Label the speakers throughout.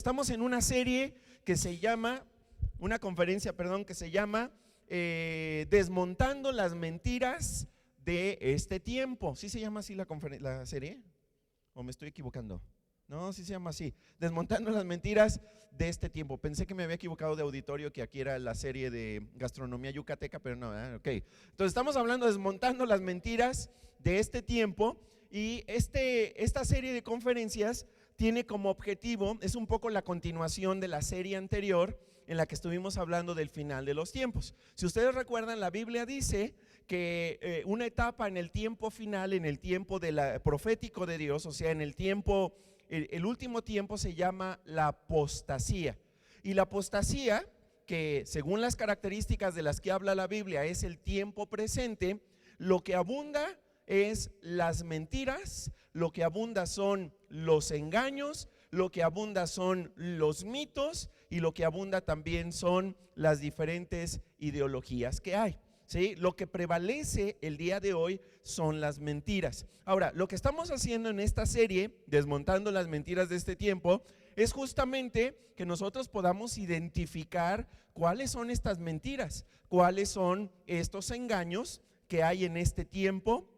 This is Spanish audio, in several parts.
Speaker 1: Estamos en una serie que se llama, una conferencia, perdón, que se llama Desmontando las mentiras de este tiempo. ¿Sí se llama así la serie? ¿O me estoy equivocando? No, sí se llama así, Desmontando las mentiras de este tiempo. Pensé que me había equivocado de auditorio, que aquí era la serie de gastronomía yucateca, pero no, ok. Entonces estamos hablando de Desmontando las mentiras de este tiempo, y esta serie de conferencias tiene como objetivo, es un poco la continuación de la serie anterior en la que estuvimos hablando del final de los tiempos. Si ustedes recuerdan, la Biblia dice que una etapa en el tiempo final, en el tiempo profético de Dios, o sea, en el tiempo, el último tiempo, se llama la apostasía. Y la apostasía, que según las características de las que habla la Biblia es el tiempo presente, lo que abunda es las mentiras, lo que abunda son los engaños, lo que abunda son los mitos, y lo que abunda también son las diferentes ideologías que hay. ¿Sí? Lo que prevalece el día de hoy son las mentiras. Ahora, lo que estamos haciendo en esta serie, Desmontando las mentiras de este tiempo, es justamente que nosotros podamos identificar cuáles son estas mentiras, cuáles son estos engaños que hay en este tiempo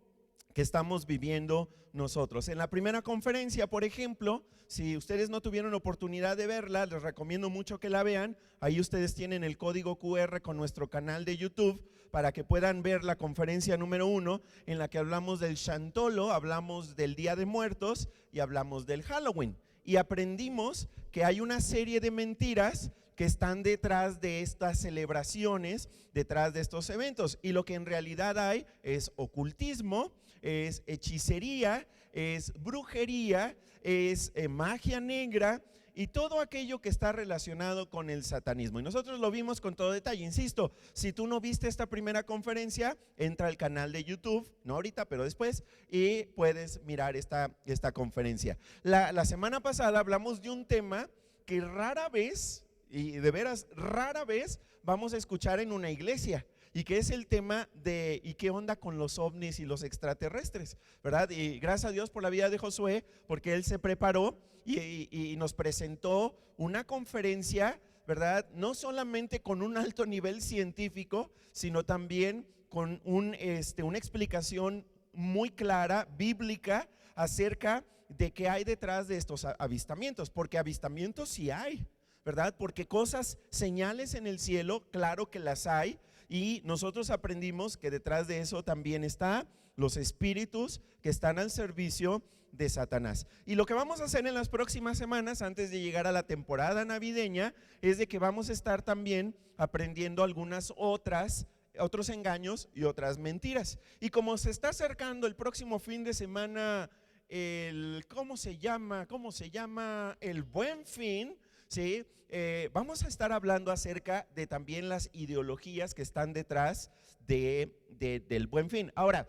Speaker 1: que estamos viviendo nosotros. En la primera conferencia, por ejemplo, si ustedes no tuvieron oportunidad de verla, les recomiendo mucho que la vean. Ahí ustedes tienen el código QR con nuestro canal de YouTube para que puedan ver la conferencia número 1, en la que hablamos del Chantolo, hablamos del Día de Muertos y hablamos del Halloween. Y aprendimos que hay una serie de mentiras que están detrás de estas celebraciones, detrás de estos eventos. Y lo que en realidad hay es ocultismo, es hechicería, es brujería, es magia negra y todo aquello que está relacionado con el satanismo. Y nosotros lo vimos con todo detalle. Insisto, si tú no viste esta primera conferencia, entra al canal de YouTube, no ahorita, pero después, y puedes mirar esta conferencia. La semana pasada hablamos de un tema que rara vez, y de veras rara vez, vamos a escuchar en una iglesia, y que es el tema de ¿y qué onda con los ovnis y los extraterrestres? ¿Verdad? Y gracias a Dios por la vida de Josué, porque él se preparó y nos presentó una conferencia, ¿verdad? No solamente con un alto nivel científico, sino también con una explicación muy clara, bíblica, acerca de qué hay detrás de estos avistamientos, porque avistamientos sí hay, ¿verdad? Porque cosas, señales en el cielo, claro que las hay. Y nosotros aprendimos que detrás de eso también están los espíritus que están al servicio de Satanás. Y lo que vamos a hacer en las próximas semanas, antes de llegar a la temporada navideña, es de que vamos a estar también aprendiendo otros engaños y otras mentiras. Y como se está acercando el próximo fin de semana, ¿cómo se llama? El Buen Fin. Sí, vamos a estar hablando acerca de también las ideologías que están detrás del Buen Fin. Ahora,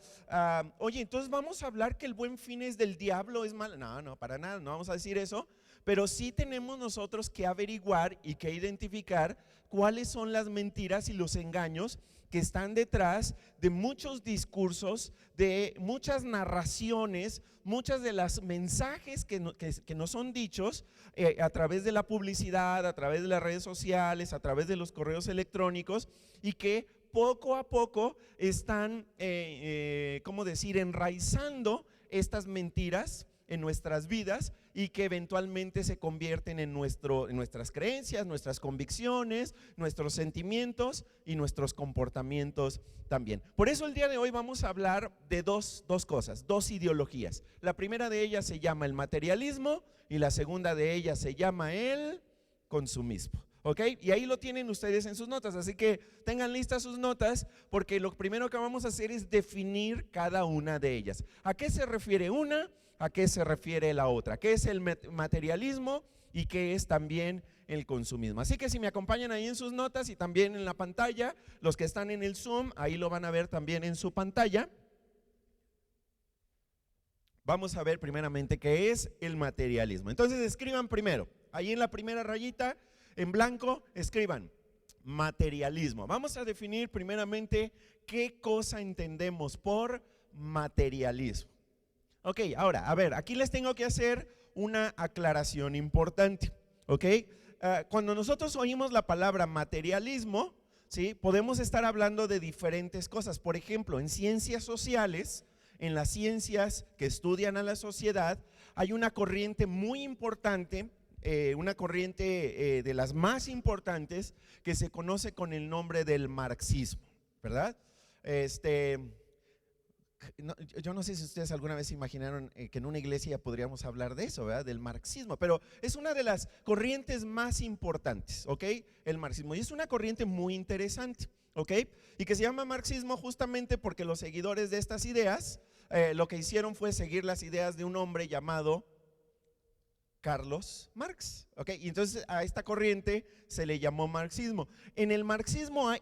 Speaker 1: oye, entonces vamos a hablar que el Buen Fin es del diablo, es malo. No, para nada, no vamos a decir eso, pero sí tenemos nosotros que averiguar y que identificar cuáles son las mentiras y los engaños que están detrás de muchos discursos, de muchas narraciones, muchas de las mensajes que nos son dichos a través de la publicidad, a través de las redes sociales, a través de los correos electrónicos, y que poco a poco están, enraizando estas mentiras en nuestras vidas, y que eventualmente se convierten en nuestras creencias, nuestras convicciones, nuestros sentimientos y nuestros comportamientos también. Por eso el día de hoy vamos a hablar de dos cosas, dos ideologías. La primera de ellas se llama el materialismo y la segunda de ellas se llama el consumismo. ¿Ok? Y ahí lo tienen ustedes en sus notas, así que tengan listas sus notas, porque lo primero que vamos a hacer es definir cada una de ellas. ¿A qué se refiere una? ¿A qué se refiere la otra? ¿Qué es el materialismo y qué es también el consumismo? Así que si me acompañan ahí en sus notas y también en la pantalla, los que están en el Zoom, ahí lo van a ver también en su pantalla. Vamos a ver primeramente qué es el materialismo. Entonces escriban primero, ahí en la primera rayita, en blanco, escriban materialismo. Vamos a definir primeramente qué cosa entendemos por materialismo. Ok, ahora, a ver, aquí les tengo que hacer una aclaración importante. ¿ok? Cuando nosotros oímos la palabra materialismo, ¿sí? Podemos estar hablando de diferentes cosas. Por ejemplo, en ciencias sociales, en las ciencias que estudian a la sociedad, hay una corriente muy importante, una corriente de las más importantes, que se conoce con el nombre del marxismo, ¿verdad? Yo no sé si ustedes alguna vez se imaginaron que en una iglesia podríamos hablar de eso, ¿verdad? Del marxismo, pero es una de las corrientes más importantes, ¿ok? El marxismo, y es una corriente muy interesante, ¿ok? Y que se llama marxismo justamente porque los seguidores de estas ideas lo que hicieron fue seguir las ideas de un hombre llamado Carlos Marx, ¿ok? Y entonces a esta corriente se le llamó marxismo. En el marxismo,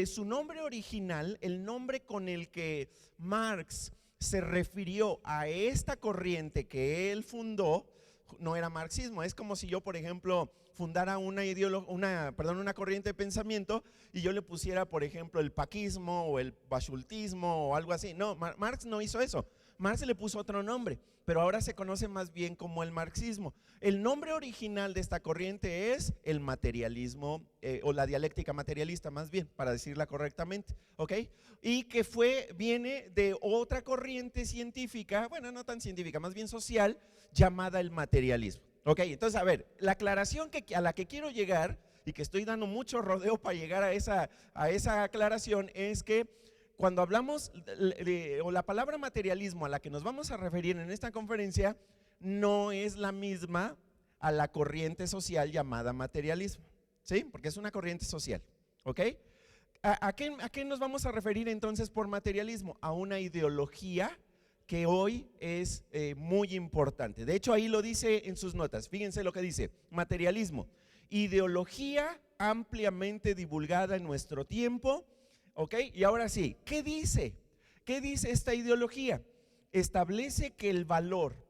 Speaker 1: su nombre original, el nombre con el que Marx se refirió a esta corriente que él fundó, no era marxismo. Es como si yo, por ejemplo, fundara una corriente de pensamiento y yo le pusiera, por ejemplo, el paquismo o el baschultismo o algo así. No, Marx no hizo eso. Marx le puso otro nombre, pero ahora se conoce más bien como el marxismo. El nombre original de esta corriente es el materialismo, o la dialéctica materialista, más bien, para decirla correctamente, ¿ok? Y que viene de otra corriente científica, bueno, no tan científica, más bien social, llamada el materialismo, ¿ok? Entonces, a ver, la aclaración a la que quiero llegar, y que estoy dando mucho rodeo para llegar a esa aclaración, es que cuando hablamos o la palabra materialismo a la que nos vamos a referir en esta conferencia no es la misma a la corriente social llamada materialismo, ¿sí? Porque es una corriente social, ¿ok? ¿A qué nos vamos a referir entonces por materialismo? A una ideología que hoy es muy importante. De hecho, ahí lo dice en sus notas. Fíjense lo que dice: materialismo, ideología ampliamente divulgada en nuestro tiempo. ¿Ok? Y ahora sí, ¿qué dice? ¿Qué dice esta ideología? Establece que el valor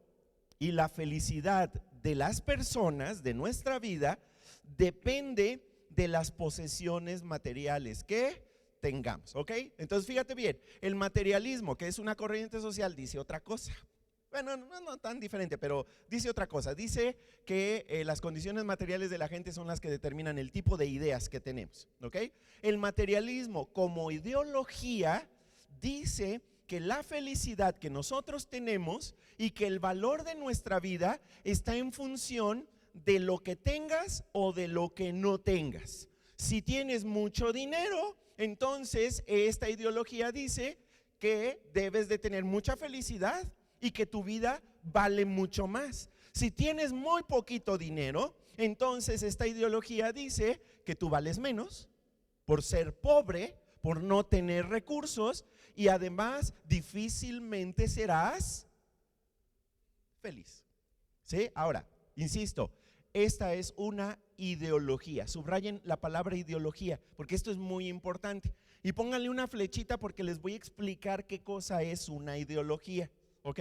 Speaker 1: y la felicidad de las personas, de nuestra vida, depende de las posesiones materiales que tengamos, ¿ok? Entonces fíjate bien, el materialismo, que es una corriente social, dice otra cosa. Bueno, no tan diferente, pero dice otra cosa. Dice que las condiciones materiales de la gente son las que determinan el tipo de ideas que tenemos, ¿ok? El materialismo como ideología dice que la felicidad que nosotros tenemos y que el valor de nuestra vida está en función de lo que tengas o de lo que no tengas. Si tienes mucho dinero, entonces esta ideología dice que debes de tener mucha felicidad y que tu vida vale mucho más. Si tienes muy poquito dinero, entonces esta ideología dice que tú vales menos por ser pobre, por no tener recursos, y además difícilmente serás feliz, ¿sí? Ahora, insisto, esta es una ideología. Subrayen la palabra ideología, porque esto es muy importante. Y pónganle una flechita porque les voy a explicar qué cosa es una ideología. ¿Ok?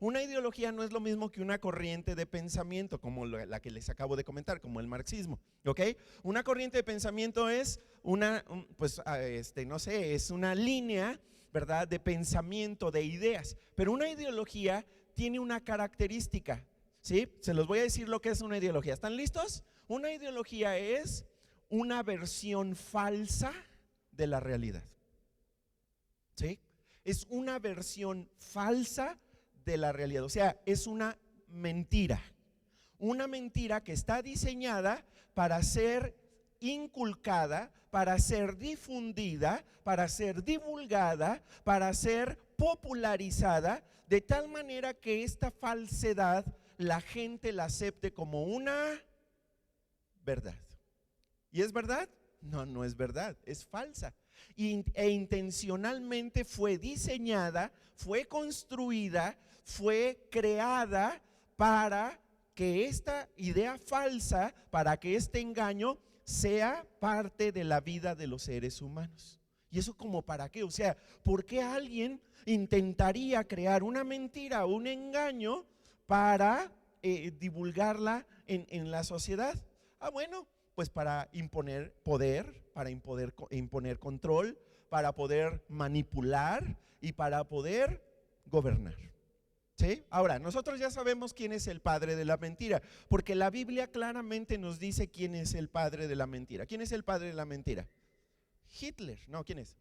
Speaker 1: Una ideología no es lo mismo que una corriente de pensamiento como la que les acabo de comentar, como el marxismo, ¿ok? Una corriente de pensamiento es es una línea, ¿verdad?, de pensamiento, de ideas, pero una ideología tiene una característica, ¿sí? Se los voy a decir lo que es una ideología. ¿Están listos? Una ideología es una versión falsa de la realidad, ¿sí? Es una versión falsa de la realidad, o sea, es una mentira que está diseñada para ser inculcada, para ser difundida, para ser divulgada, para ser popularizada, de tal manera que esta falsedad la gente la acepte como una verdad. ¿Y es verdad? No, no es verdad, es falsa. E intencionalmente fue diseñada, fue construida, fue creada para que esta idea falsa, para que este engaño sea parte de la vida de los seres humanos. ¿Y eso como para qué? O sea, ¿por qué alguien intentaría crear una mentira o un engaño para divulgarla en la sociedad? Bueno, pues para imponer poder, para imponer control, para poder manipular y para poder gobernar, ¿Sí? Ahora, nosotros ya sabemos quién es el padre de la mentira, porque la Biblia claramente nos dice quién es el padre de la mentira. ¿Quién es el padre de la mentira? Hitler, no, ¿quién es?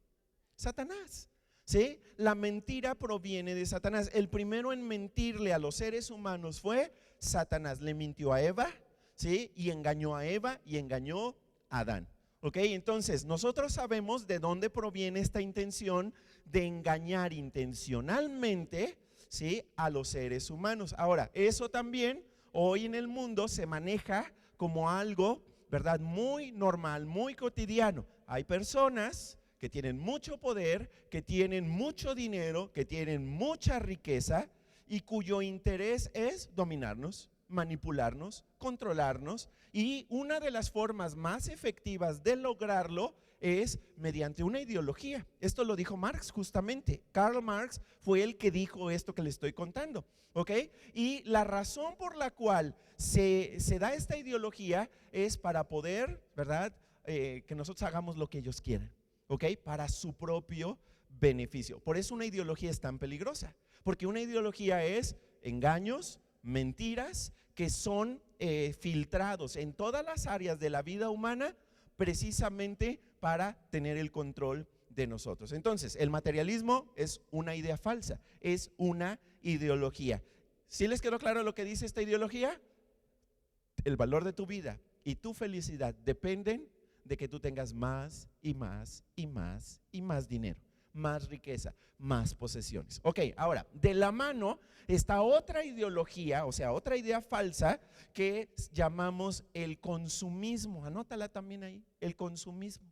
Speaker 1: Satanás. ¿Sí? La mentira proviene de Satanás. El primero en mentirle a los seres humanos fue Satanás. Le mintió a Eva, ¿sí? Y engañó a Eva y engañó a Adán. ¿Ok? Entonces, nosotros sabemos de dónde proviene esta intención de engañar intencionalmente, ¿sí?, a los seres humanos. Ahora, eso también hoy en el mundo se maneja como algo, ¿verdad?, muy normal, muy cotidiano. Hay personas que tienen mucho poder, que tienen mucho dinero, que tienen mucha riqueza y cuyo interés es dominarnos, manipularnos, controlarnos, y una de las formas más efectivas de lograrlo es mediante una ideología. Esto lo dijo Marx justamente. Karl Marx fue el que dijo esto que le estoy contando, ¿ok? Y la razón por la cual se da esta ideología es para poder, ¿verdad?, que nosotros hagamos lo que ellos quieran, ¿ok? Para su propio beneficio. Por eso una ideología es tan peligrosa, porque una ideología es engaños, mentiras que son filtrados en todas las áreas de la vida humana precisamente para tener el control de nosotros. Entonces, el materialismo es una idea falsa, es una ideología. ¿Sí les quedó claro lo que dice esta ideología? El valor de tu vida y tu felicidad dependen de que tú tengas más y más y más y más dinero, más riqueza, más posesiones. Ok, ahora, de la mano está otra ideología, o sea, otra idea falsa que llamamos el consumismo. Anótala también ahí, el consumismo.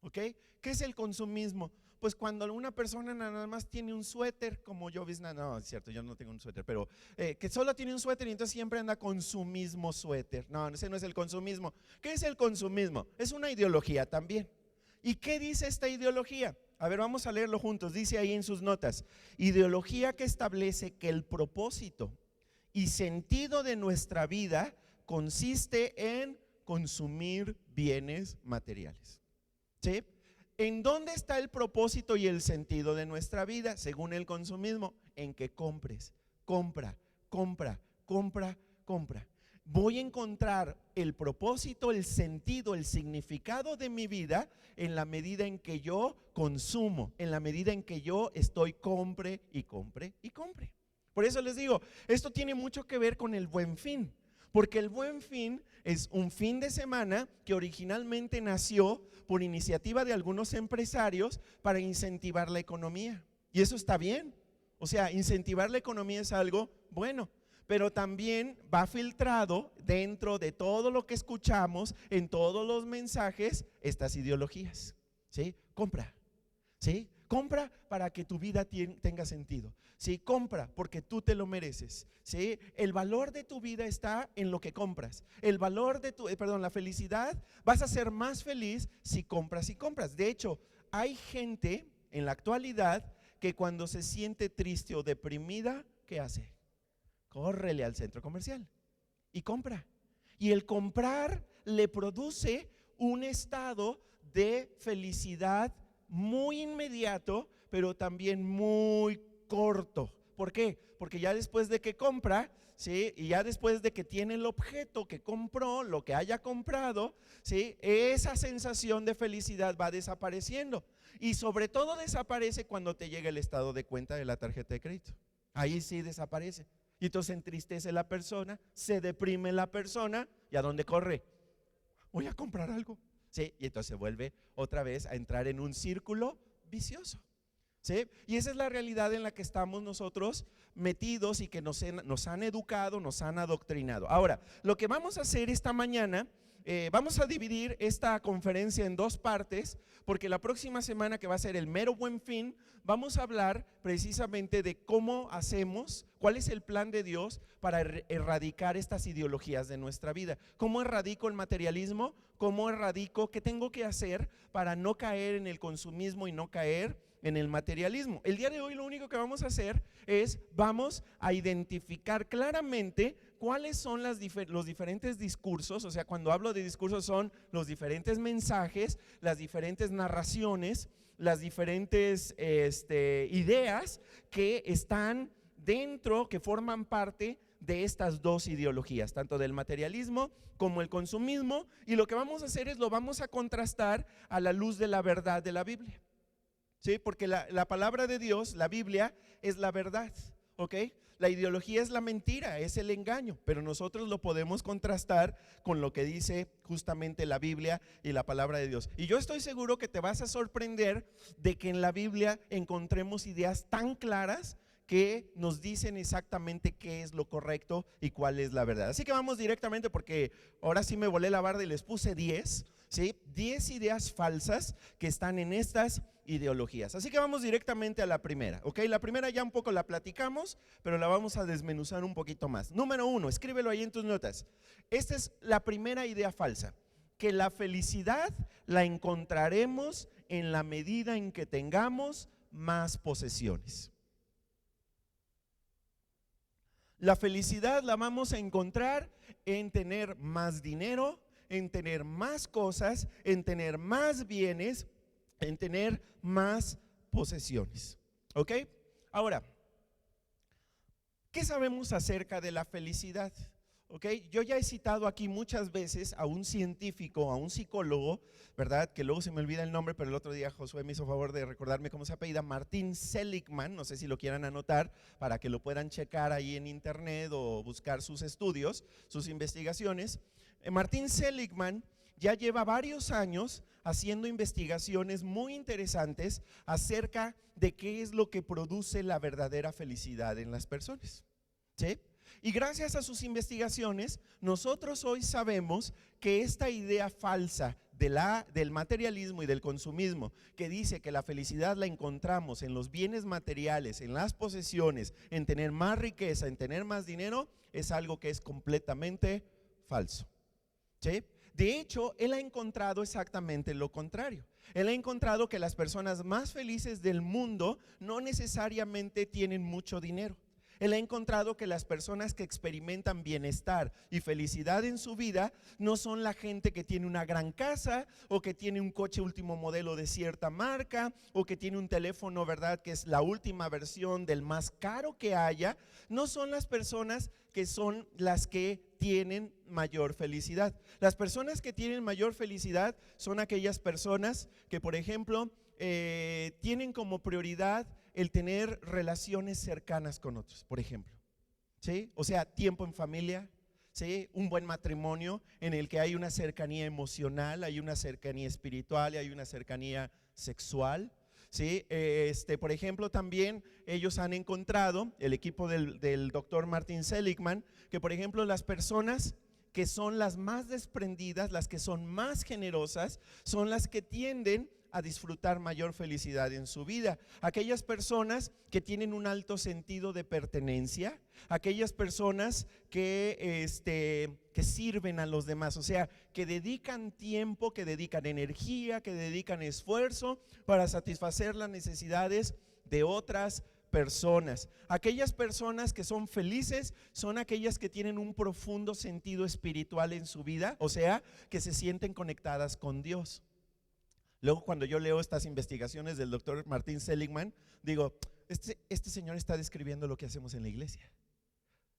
Speaker 1: ¿Ok? ¿Qué es el consumismo? Pues cuando una persona nada más tiene un suéter, como yo, no, es cierto, yo no tengo un suéter, pero que solo tiene un suéter y entonces siempre anda con su mismo suéter. No, ese no es el consumismo. ¿Qué es el consumismo? Es una ideología también. ¿Y qué dice esta ideología? A ver, vamos a leerlo juntos. Dice ahí en sus notas: ideología que establece que el propósito y sentido de nuestra vida consiste en consumir bienes materiales. ¿Sí? ¿En dónde está el propósito y el sentido de nuestra vida? Según el consumismo, en que compres, compra, compra, compra, compra. Voy a encontrar el propósito, el sentido, el significado de mi vida en la medida en que yo consumo, en la medida en que yo estoy compre y compre y compre. Por eso les digo, esto tiene mucho que ver con el Buen Fin, porque el Buen Fin es un fin de semana que originalmente nació por iniciativa de algunos empresarios para incentivar la economía. Y eso está bien. O sea, incentivar la economía es algo bueno, pero también va filtrado dentro de todo lo que escuchamos, en todos los mensajes, estas ideologías. ¿Sí? Compra. ¿Sí? Compra para que tu vida tenga sentido. ¿Sí? Compra porque tú te lo mereces. ¿Sí? El valor de tu vida está en lo que compras. El valor de la felicidad, vas a ser más feliz si compras y compras. De hecho, hay gente en la actualidad que cuando se siente triste o deprimida, ¿qué hace? Córrele al centro comercial y compra. Y el comprar le produce un estado de felicidad muy inmediato, pero también muy corto. ¿Por qué? Porque ya después de que compra, ¿sí?, y ya después de que tiene el objeto que compró, lo que haya comprado, ¿sí?, esa sensación de felicidad va desapareciendo. Y sobre todo desaparece cuando te llega el estado de cuenta de la tarjeta de crédito. Ahí sí desaparece. Y entonces entristece la persona, se deprime la persona, ¿y a dónde corre? Voy a comprar algo. ¿Sí? Y entonces se vuelve otra vez a entrar en un círculo vicioso. ¿Sí? Y esa es la realidad en la que estamos nosotros metidos y que nos han educado, nos han adoctrinado. Ahora, lo que vamos a hacer esta mañana, vamos a dividir esta conferencia en dos partes, porque la próxima semana, que va a ser el mero Buen Fin, vamos a hablar precisamente de cómo hacemos, cuál es el plan de Dios para erradicar estas ideologías de nuestra vida. ¿Cómo erradico el materialismo? ¿Cómo erradico? ¿Qué tengo que hacer para no caer en el consumismo y no caer en el materialismo? El día de hoy lo único que vamos a hacer es, vamos a identificar claramente cuáles son los diferentes discursos. O sea, cuando hablo de discursos son los diferentes mensajes, las diferentes narraciones, las diferentes ideas que están dentro, que forman parte de estas dos ideologías, tanto del materialismo como el consumismo, y lo que vamos a hacer es lo vamos a contrastar a la luz de la verdad de la Biblia. ¿Sí? Porque la palabra de Dios, la Biblia, es la verdad, ¿ok? La ideología es la mentira, es el engaño, pero nosotros lo podemos contrastar con lo que dice justamente la Biblia y la palabra de Dios. Y yo estoy seguro que te vas a sorprender de que en la Biblia encontremos ideas tan claras que nos dicen exactamente qué es lo correcto y cuál es la verdad. Así que vamos directamente, porque ahora sí me volé la barda y les puse 10, ¿sí? 10 ideas falsas que están en estas ideologías. Así que vamos directamente a la primera, ¿ok? La primera ya un poco la platicamos, pero la vamos a desmenuzar un poquito más. Número 1, escríbelo ahí en tus notas. Esta es la primera idea falsa: que la felicidad la encontraremos en la medida en que tengamos más posesiones. La felicidad la vamos a encontrar en tener más dinero, en tener más cosas, en tener más bienes, en tener más posesiones. ¿Ok? Ahora, ¿qué sabemos acerca de la felicidad? ¿Ok? Yo ya he citado aquí muchas veces a un científico, a un psicólogo, ¿verdad? Que luego se me olvida el nombre, pero el otro día Josué me hizo favor de recordarme cómo se apellida, Martin Seligman. No sé si lo quieran anotar para que lo puedan checar ahí en internet o buscar sus estudios, sus investigaciones. Martin Seligman ya lleva varios años haciendo investigaciones muy interesantes acerca de qué es lo que produce la verdadera felicidad en las personas, ¿sí? Y gracias a sus investigaciones, nosotros hoy sabemos que esta idea falsa del materialismo y del consumismo, que dice que la felicidad la encontramos en los bienes materiales, en las posesiones, en tener más riqueza, en tener más dinero, es algo que es completamente falso, ¿sí? De hecho, él ha encontrado exactamente lo contrario. Él ha encontrado que las personas más felices del mundo no necesariamente tienen mucho dinero. Él ha encontrado que las personas que experimentan bienestar y felicidad en su vida no son la gente que tiene una gran casa, o que tiene un coche último modelo de cierta marca, o que tiene un teléfono, ¿verdad?, que es la última versión del más caro que haya. No son las personas que son las que tienen mayor felicidad. Las personas que tienen mayor felicidad son aquellas personas que, por ejemplo, tienen como prioridad el tener relaciones cercanas con otros, por ejemplo, ¿sí? O sea, tiempo en familia, ¿sí? Un buen matrimonio en el que hay una cercanía emocional, hay una cercanía espiritual y hay una cercanía sexual, ¿sí? Por ejemplo, también ellos han encontrado, el equipo del doctor Martin Seligman, que por ejemplo las personas que son las más desprendidas, las que son más generosas, son las que tienden a disfrutar mayor felicidad en su vida. Aquellas personas que tienen un alto sentido de pertenencia, aquellas personas que sirven a los demás, o sea, que dedican tiempo, que dedican energía, que dedican esfuerzo para satisfacer las necesidades de otras personas. Aquellas personas que son felices son aquellas que tienen un profundo sentido espiritual en su vida, o sea, que se sienten conectadas con Dios. Luego, cuando yo leo estas investigaciones del doctor Martin Seligman, digo, este señor está describiendo lo que hacemos en la iglesia,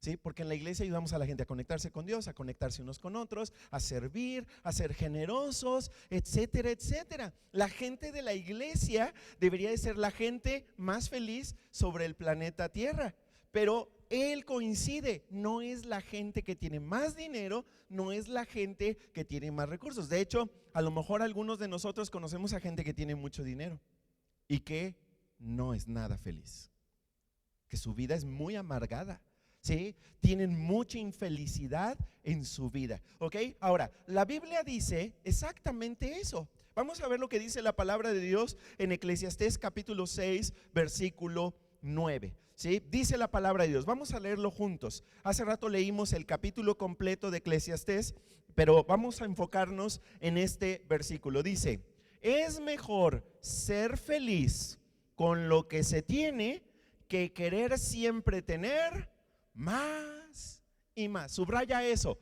Speaker 1: ¿sí? Porque en la iglesia ayudamos a la gente a conectarse con Dios, a conectarse unos con otros, a servir, a ser generosos, etcétera, etcétera. La gente de la iglesia debería de ser la gente más feliz sobre el planeta Tierra, pero él coincide, no es la gente que tiene más dinero, no es la gente que tiene más recursos. De hecho, a lo mejor algunos de nosotros conocemos a gente que tiene mucho dinero y que no es nada feliz, que su vida es muy amargada, ¿sí? Tienen mucha infelicidad en su vida, ¿ok? Ahora, la Biblia dice exactamente eso. Vamos a ver lo que dice la palabra de Dios en Eclesiastés capítulo 6, versículo 9. ¿Sí? Dice la palabra de Dios, vamos a leerlo juntos. Hace rato leímos el capítulo completo de Eclesiastés, pero vamos a enfocarnos en este versículo. Dice: es mejor ser feliz con lo que se tiene que querer siempre tener más y más. Subraya eso,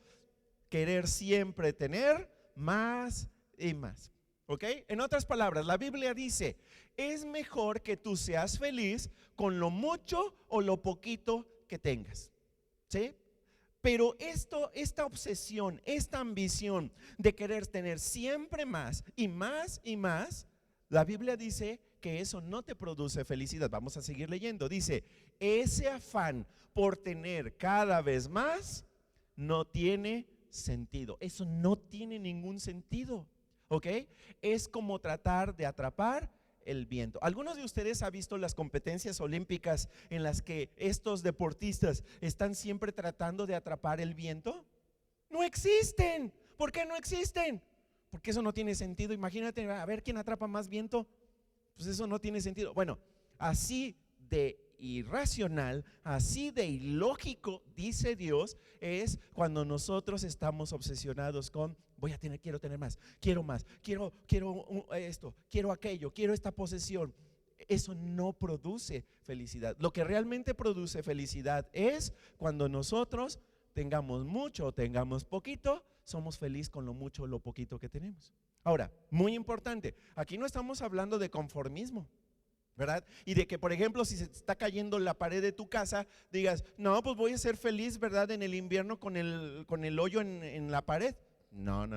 Speaker 1: querer siempre tener más y más. ¿Ok? En otras palabras, la Biblia dice, es mejor que tú seas feliz con lo mucho o lo poquito que tengas. ¿Sí? Pero esta obsesión, esta ambición de querer tener siempre más y más y más, la Biblia dice que eso no te produce felicidad. Vamos a seguir leyendo. Dice, ese afán por tener cada vez más no tiene sentido. Eso no tiene ningún sentido. ¿Ok? Es como tratar de atrapar el viento. ¿Algunos de ustedes han visto las competencias olímpicas en las que estos deportistas están siempre tratando de atrapar el viento? No existen. ¿Por qué no existen? Porque eso no tiene sentido. Imagínate, a ver quién atrapa más viento. Pues eso no tiene sentido. Bueno, así de irracional, así de ilógico, dice Dios, es cuando nosotros estamos obsesionados con quiero tener más, quiero esto, quiero aquello, quiero esta posesión. Eso no produce felicidad. Lo que realmente produce felicidad es cuando nosotros tengamos mucho o tengamos poquito, somos felices con lo mucho o lo poquito que tenemos. Ahora, muy importante, aquí no estamos hablando de conformismo, ¿verdad? Y de que, por ejemplo, si se está cayendo la pared de tu casa, digas, no, pues voy a ser feliz, ¿verdad? En el invierno con el hoyo en la pared. No.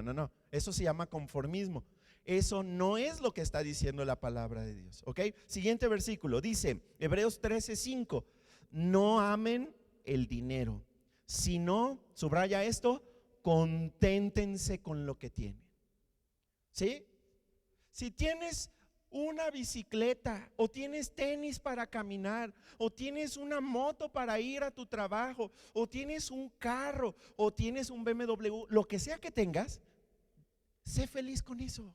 Speaker 1: Eso se llama conformismo. Eso no es lo que está diciendo la palabra de Dios. ¿Ok? Siguiente versículo, dice, Hebreos 13:5, no amen el dinero, sino, subraya esto, conténtense con lo que tienen. ¿Sí? Si tienes una bicicleta o tienes tenis para caminar o tienes una moto para ir a tu trabajo o tienes un carro o tienes un BMW, lo que sea que tengas, sé feliz con eso.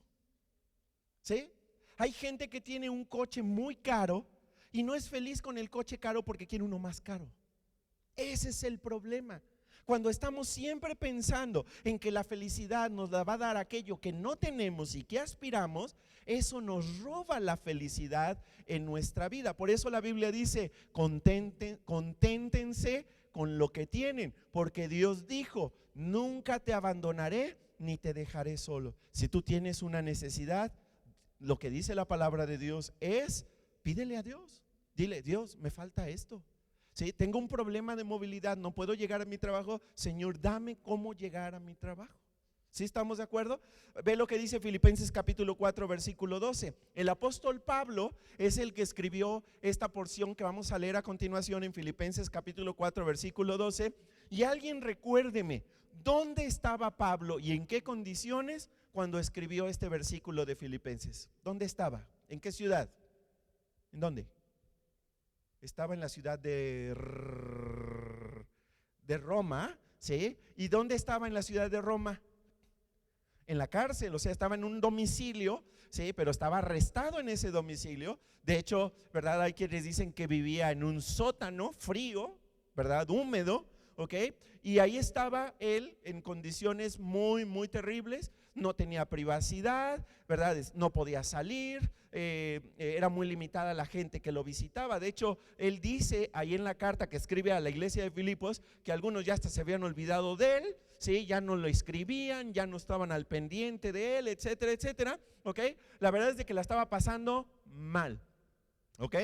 Speaker 1: ¿Sí? Hay gente que tiene un coche muy caro y no es feliz con el coche caro porque quiere uno más caro. Ese es el problema. Cuando estamos siempre pensando en que la felicidad nos la va a dar aquello que no tenemos y que aspiramos, eso nos roba la felicidad en nuestra vida. Por eso la Biblia dice, conténtense con lo que tienen, porque Dios dijo, nunca te abandonaré ni te dejaré solo. Si tú tienes una necesidad, lo que dice la palabra de Dios es, pídele a Dios, dile, Dios, me falta esto. ¿Sí? Tengo un problema de movilidad, no puedo llegar a mi trabajo. Señor, dame cómo llegar a mi trabajo. ¿Sí estamos de acuerdo? Ve lo que dice Filipenses capítulo 4 versículo 12. El apóstol Pablo es el que escribió esta porción que vamos a leer a continuación en Filipenses capítulo 4 versículo 12. Y alguien recuérdeme, ¿dónde estaba Pablo y en qué condiciones cuando escribió este versículo de Filipenses? ¿Dónde estaba? ¿En qué ciudad? ¿En dónde? Estaba en la ciudad de Roma, ¿sí? ¿Y dónde estaba en la ciudad de Roma? En la cárcel, o sea, estaba en un domicilio, ¿sí? Pero estaba arrestado en ese domicilio. De hecho, ¿verdad? Hay quienes dicen que vivía en un sótano frío, ¿verdad? Húmedo, ¿ok? Y ahí estaba él en condiciones muy, muy terribles. No tenía privacidad, ¿verdad? No podía salir, era muy limitada la gente que lo visitaba. De hecho, él dice ahí en la carta que escribe a la iglesia de Filipos que algunos ya hasta se habían olvidado de él, ¿sí? Ya no lo escribían, ya no estaban al pendiente de él, etcétera, etcétera, ¿ok? La verdad es de que la estaba pasando mal, ¿ok?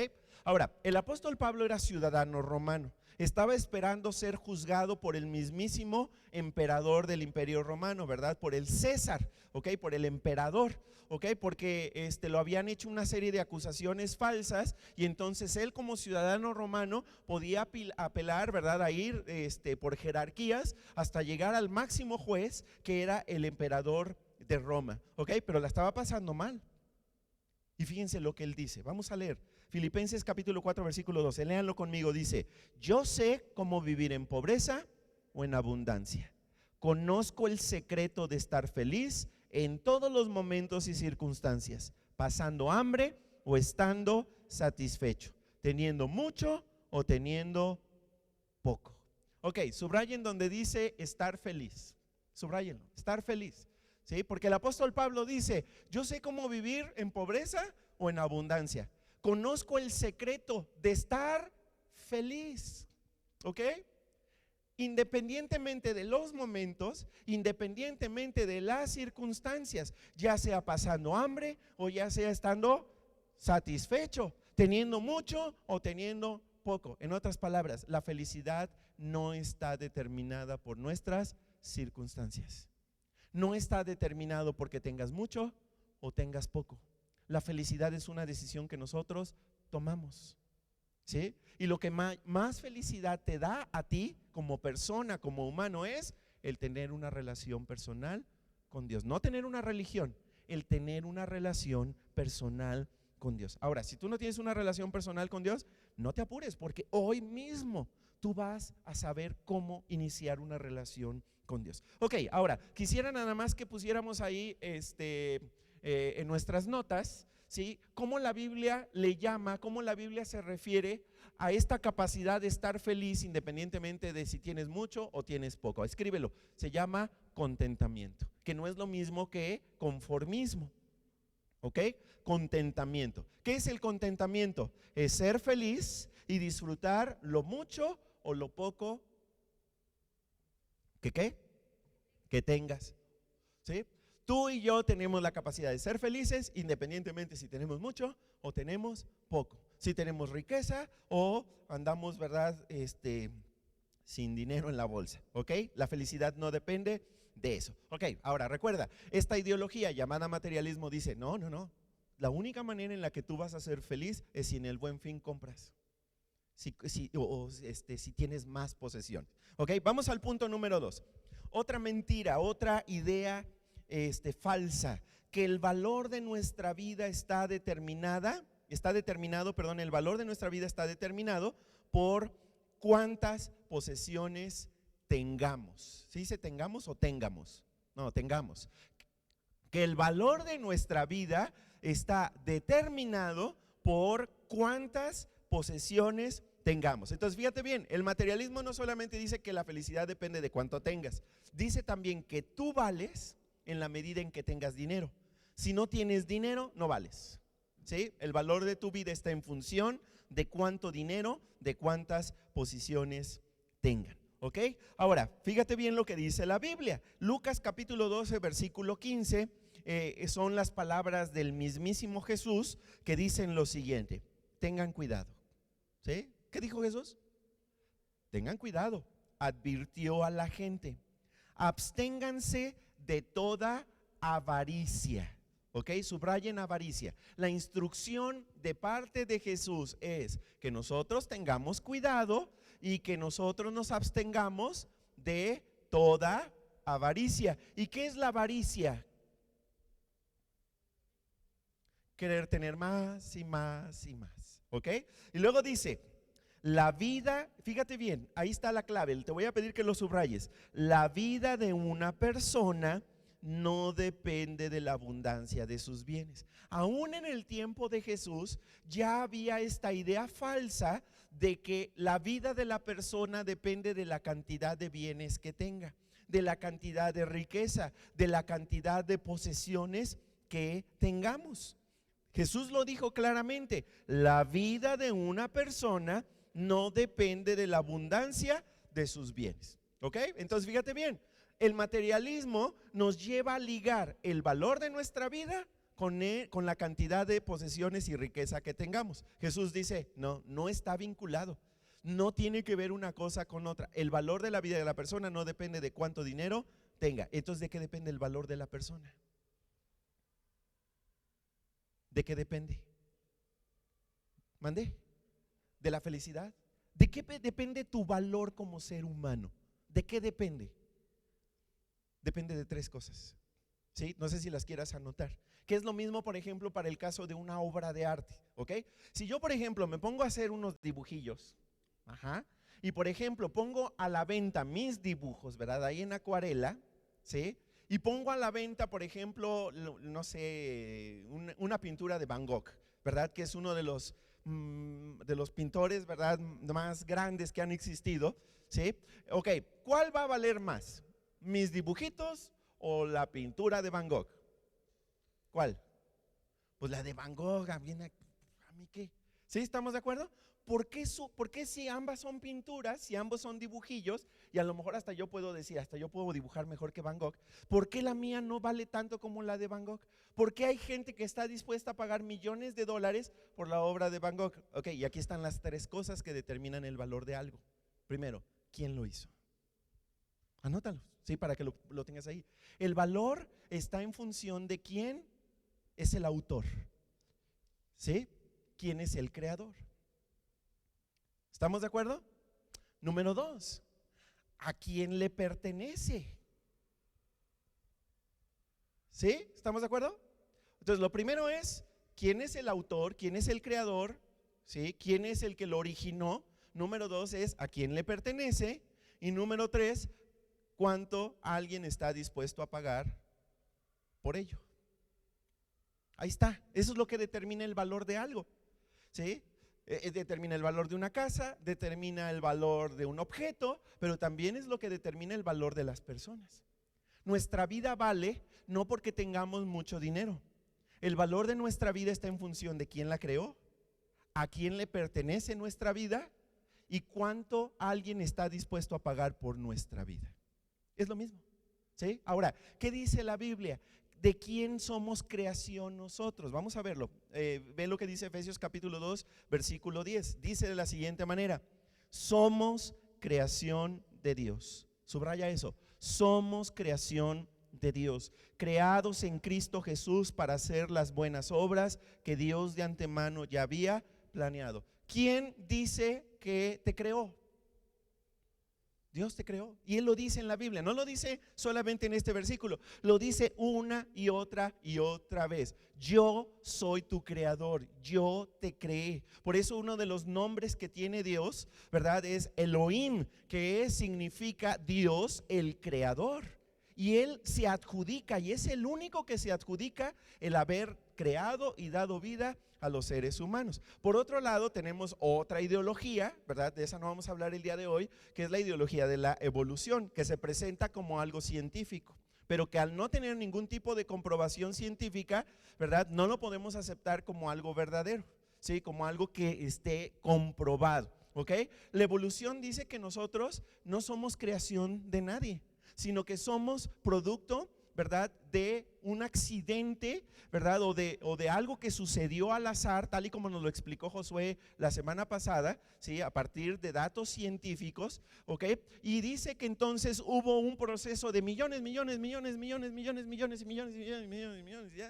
Speaker 1: Ahora, el apóstol Pablo era ciudadano romano. Estaba esperando ser juzgado por el mismísimo emperador del imperio romano, ¿verdad? Por el César, ¿ok? Por el emperador, ¿ok? Porque lo habían hecho una serie de acusaciones falsas y entonces él como ciudadano romano podía apelar, ¿verdad? A ir por jerarquías hasta llegar al máximo juez que era el emperador de Roma, ¿ok? Pero la estaba pasando mal. Y fíjense lo que él dice, vamos a leer Filipenses capítulo 4 versículo 12, léanlo conmigo, dice, yo sé cómo vivir en pobreza o en abundancia, conozco el secreto de estar feliz en todos los momentos y circunstancias, pasando hambre o estando satisfecho, teniendo mucho o teniendo poco. Ok, subrayen donde dice estar feliz, subrayenlo, estar feliz. ¿Sí? Porque el apóstol Pablo dice, yo sé cómo vivir en pobreza o en abundancia. Conozco el secreto de estar feliz. ¿Ok? independientemente de los momentos, independientemente de las circunstancias, ya sea pasando hambre o ya sea estando satisfecho, teniendo mucho o teniendo poco. En otras palabras, la felicidad no está determinada por nuestras circunstancias. No está determinado porque tengas mucho o tengas poco. La felicidad es una decisión que nosotros tomamos, ¿sí? Y lo que más felicidad te da a ti como persona, como humano, es el tener una relación personal con Dios. No tener una religión, el tener una relación personal con Dios. Ahora, si tú no tienes una relación personal con Dios, no te apures, porque hoy mismo tú vas a saber cómo iniciar una relación con Dios. Ok, ahora, quisiera nada más que pusiéramos ahí en nuestras notas, ¿sí? Cómo la Biblia le llama, cómo la Biblia se refiere a esta capacidad de estar feliz independientemente de si tienes mucho o tienes poco. Escríbelo, se llama contentamiento, que no es lo mismo que conformismo. ¿Ok? Contentamiento. ¿Qué es el contentamiento? Es ser feliz y disfrutar lo mucho o lo poco que tengas. ¿Sí? Tú y yo tenemos la capacidad de ser felices independientemente si tenemos mucho o tenemos poco. Si tenemos riqueza o andamos, ¿verdad? Sin dinero en la bolsa. ¿Ok? La felicidad no depende de eso. Ok, ahora recuerda, esta ideología llamada materialismo dice, no, la única manera en la que tú vas a ser feliz es si en el Buen Fin compras, si tienes más posesión. Ok, vamos al punto número 2. Otra mentira, otra idea falsa, que el valor de nuestra vida está determinado, el valor de nuestra vida está determinado por cuántas posesiones tengamos. ¿Se dice tengamos o tengamos? No, tengamos. Que el valor de nuestra vida está determinado por cuántas posesiones tengamos. Entonces fíjate bien, el materialismo no solamente dice que la felicidad depende de cuánto tengas, dice también que tú vales en la medida en que tengas dinero. Si no tienes dinero, no vales. ¿Sí? El valor de tu vida está en función de cuánto dinero, de cuántas posiciones tengan. ¿Ok? Ahora, fíjate bien lo que dice la Biblia. Lucas capítulo 12, versículo 15, son las palabras del mismísimo Jesús que dicen lo siguiente: tengan cuidado. ¿Sí? ¿Qué dijo Jesús? Tengan cuidado. Advirtió a la gente: absténganse de toda avaricia. ¿Ok? Subrayen avaricia. La instrucción de parte de Jesús es que nosotros tengamos cuidado y que nosotros nos abstengamos de toda avaricia. ¿Y qué es la avaricia? Querer tener más y más y más. ¿Ok? Y luego dice, la vida, fíjate bien, ahí está la clave, te voy a pedir que lo subrayes. La vida de una persona no depende de la abundancia de sus bienes. Aún en el tiempo de Jesús ya había esta idea falsa de que la vida de la persona depende de la cantidad de bienes que tenga, de la cantidad de riqueza, de la cantidad de posesiones que tengamos. Jesús lo dijo claramente: la vida de una persona no depende de la abundancia de sus bienes. ¿Ok? Entonces fíjate bien, el materialismo nos lleva a ligar el valor de nuestra vida con la cantidad de posesiones y riqueza que tengamos. Jesús dice, no está vinculado. No tiene que ver una cosa con otra. El valor de la vida de la persona no depende de cuánto dinero tenga. Entonces, ¿de qué depende el valor de la persona? ¿De qué depende? ¿Mandé? ¿De la felicidad? ¿De qué depende tu valor como ser humano? ¿De qué depende? Depende de tres cosas. ¿Sí? No sé si las quieras anotar. Que es lo mismo, por ejemplo, para el caso de una obra de arte. ¿Ok? Si yo, por ejemplo, me pongo a hacer unos dibujillos, y por ejemplo, pongo a la venta mis dibujos, ¿verdad? Ahí en acuarela, ¿sí? Y pongo a la venta, por ejemplo, no sé, una pintura de Van Gogh, ¿verdad? Que es uno de los pintores, ¿verdad?, más grandes que han existido, ¿sí? Ok, ¿cuál va a valer más? ¿Mis dibujitos o la pintura de Van Gogh? ¿Cuál? Pues la de Van Gogh, ¿a mí qué? ¿Sí? ¿Estamos de acuerdo? ¿Por qué si ambas son pinturas, si ambos son dibujillos, y a lo mejor hasta yo puedo decir, hasta yo puedo dibujar mejor que Van Gogh, ¿por qué la mía no vale tanto como la de Van Gogh? ¿Por qué hay gente que está dispuesta a pagar millones de dólares por la obra de Van Gogh? Ok, y aquí están las tres cosas que determinan el valor de algo. Primero, ¿quién lo hizo? Anótalos, ¿sí? Para que lo tengas ahí. El valor está en función de quién es el autor, ¿sí? ¿Quién es el creador? ¿Estamos de acuerdo? Número 2, ¿a quién le pertenece? ¿Sí? ¿Estamos de acuerdo? Entonces, lo primero es, ¿quién es el autor? ¿Quién es el creador? ¿Sí? ¿Quién es el que lo originó? Número 2 es, ¿a quién le pertenece? Y número 3, ¿cuánto alguien está dispuesto a pagar por ello? Ahí está, eso es lo que determina el valor de algo, ¿sí? Determina el valor de una casa, determina el valor de un objeto, pero también es lo que determina el valor de las personas. Nuestra vida vale no porque tengamos mucho dinero. El valor de nuestra vida está en función de quién la creó, a quién le pertenece nuestra vida y cuánto alguien está dispuesto a pagar por nuestra vida. Es lo mismo, ¿sí? Ahora, ¿qué dice la Biblia? ¿De quién somos creación nosotros? Vamos a verlo. Ve lo que dice Efesios capítulo 2, versículo 10. Dice de la siguiente manera: somos creación de Dios. Subraya eso. Somos creación de Dios, creados en Cristo Jesús para hacer las buenas obras que Dios de antemano ya había planeado. ¿Quién dice que te creó? Dios te creó, y Él lo dice en la Biblia, no lo dice solamente en este versículo, lo dice una y otra vez. Yo soy tu creador, yo te creé. Por eso uno de los nombres que tiene Dios, ¿verdad?, es Elohim, que significa Dios el creador. Y Él se adjudica, y es el único que se adjudica el haber creado y dado vida a los seres humanos. Por otro lado, tenemos otra ideología, ¿verdad? De esa no vamos a hablar el día de hoy, que es la ideología de la evolución, que se presenta como algo científico, pero que al no tener ningún tipo de comprobación científica, ¿verdad?, no lo podemos aceptar como algo verdadero, ¿sí? Como algo que esté comprobado, ¿ok? La evolución dice que nosotros no somos creación de nadie, sino que somos producto, ¿verdad?, de un accidente, ¿verdad?, o de algo que sucedió al azar, tal y como nos lo explicó Josué la semana pasada, ¿sí?, a partir de datos científicos, ¿ok? Y dice que entonces hubo un proceso de millones de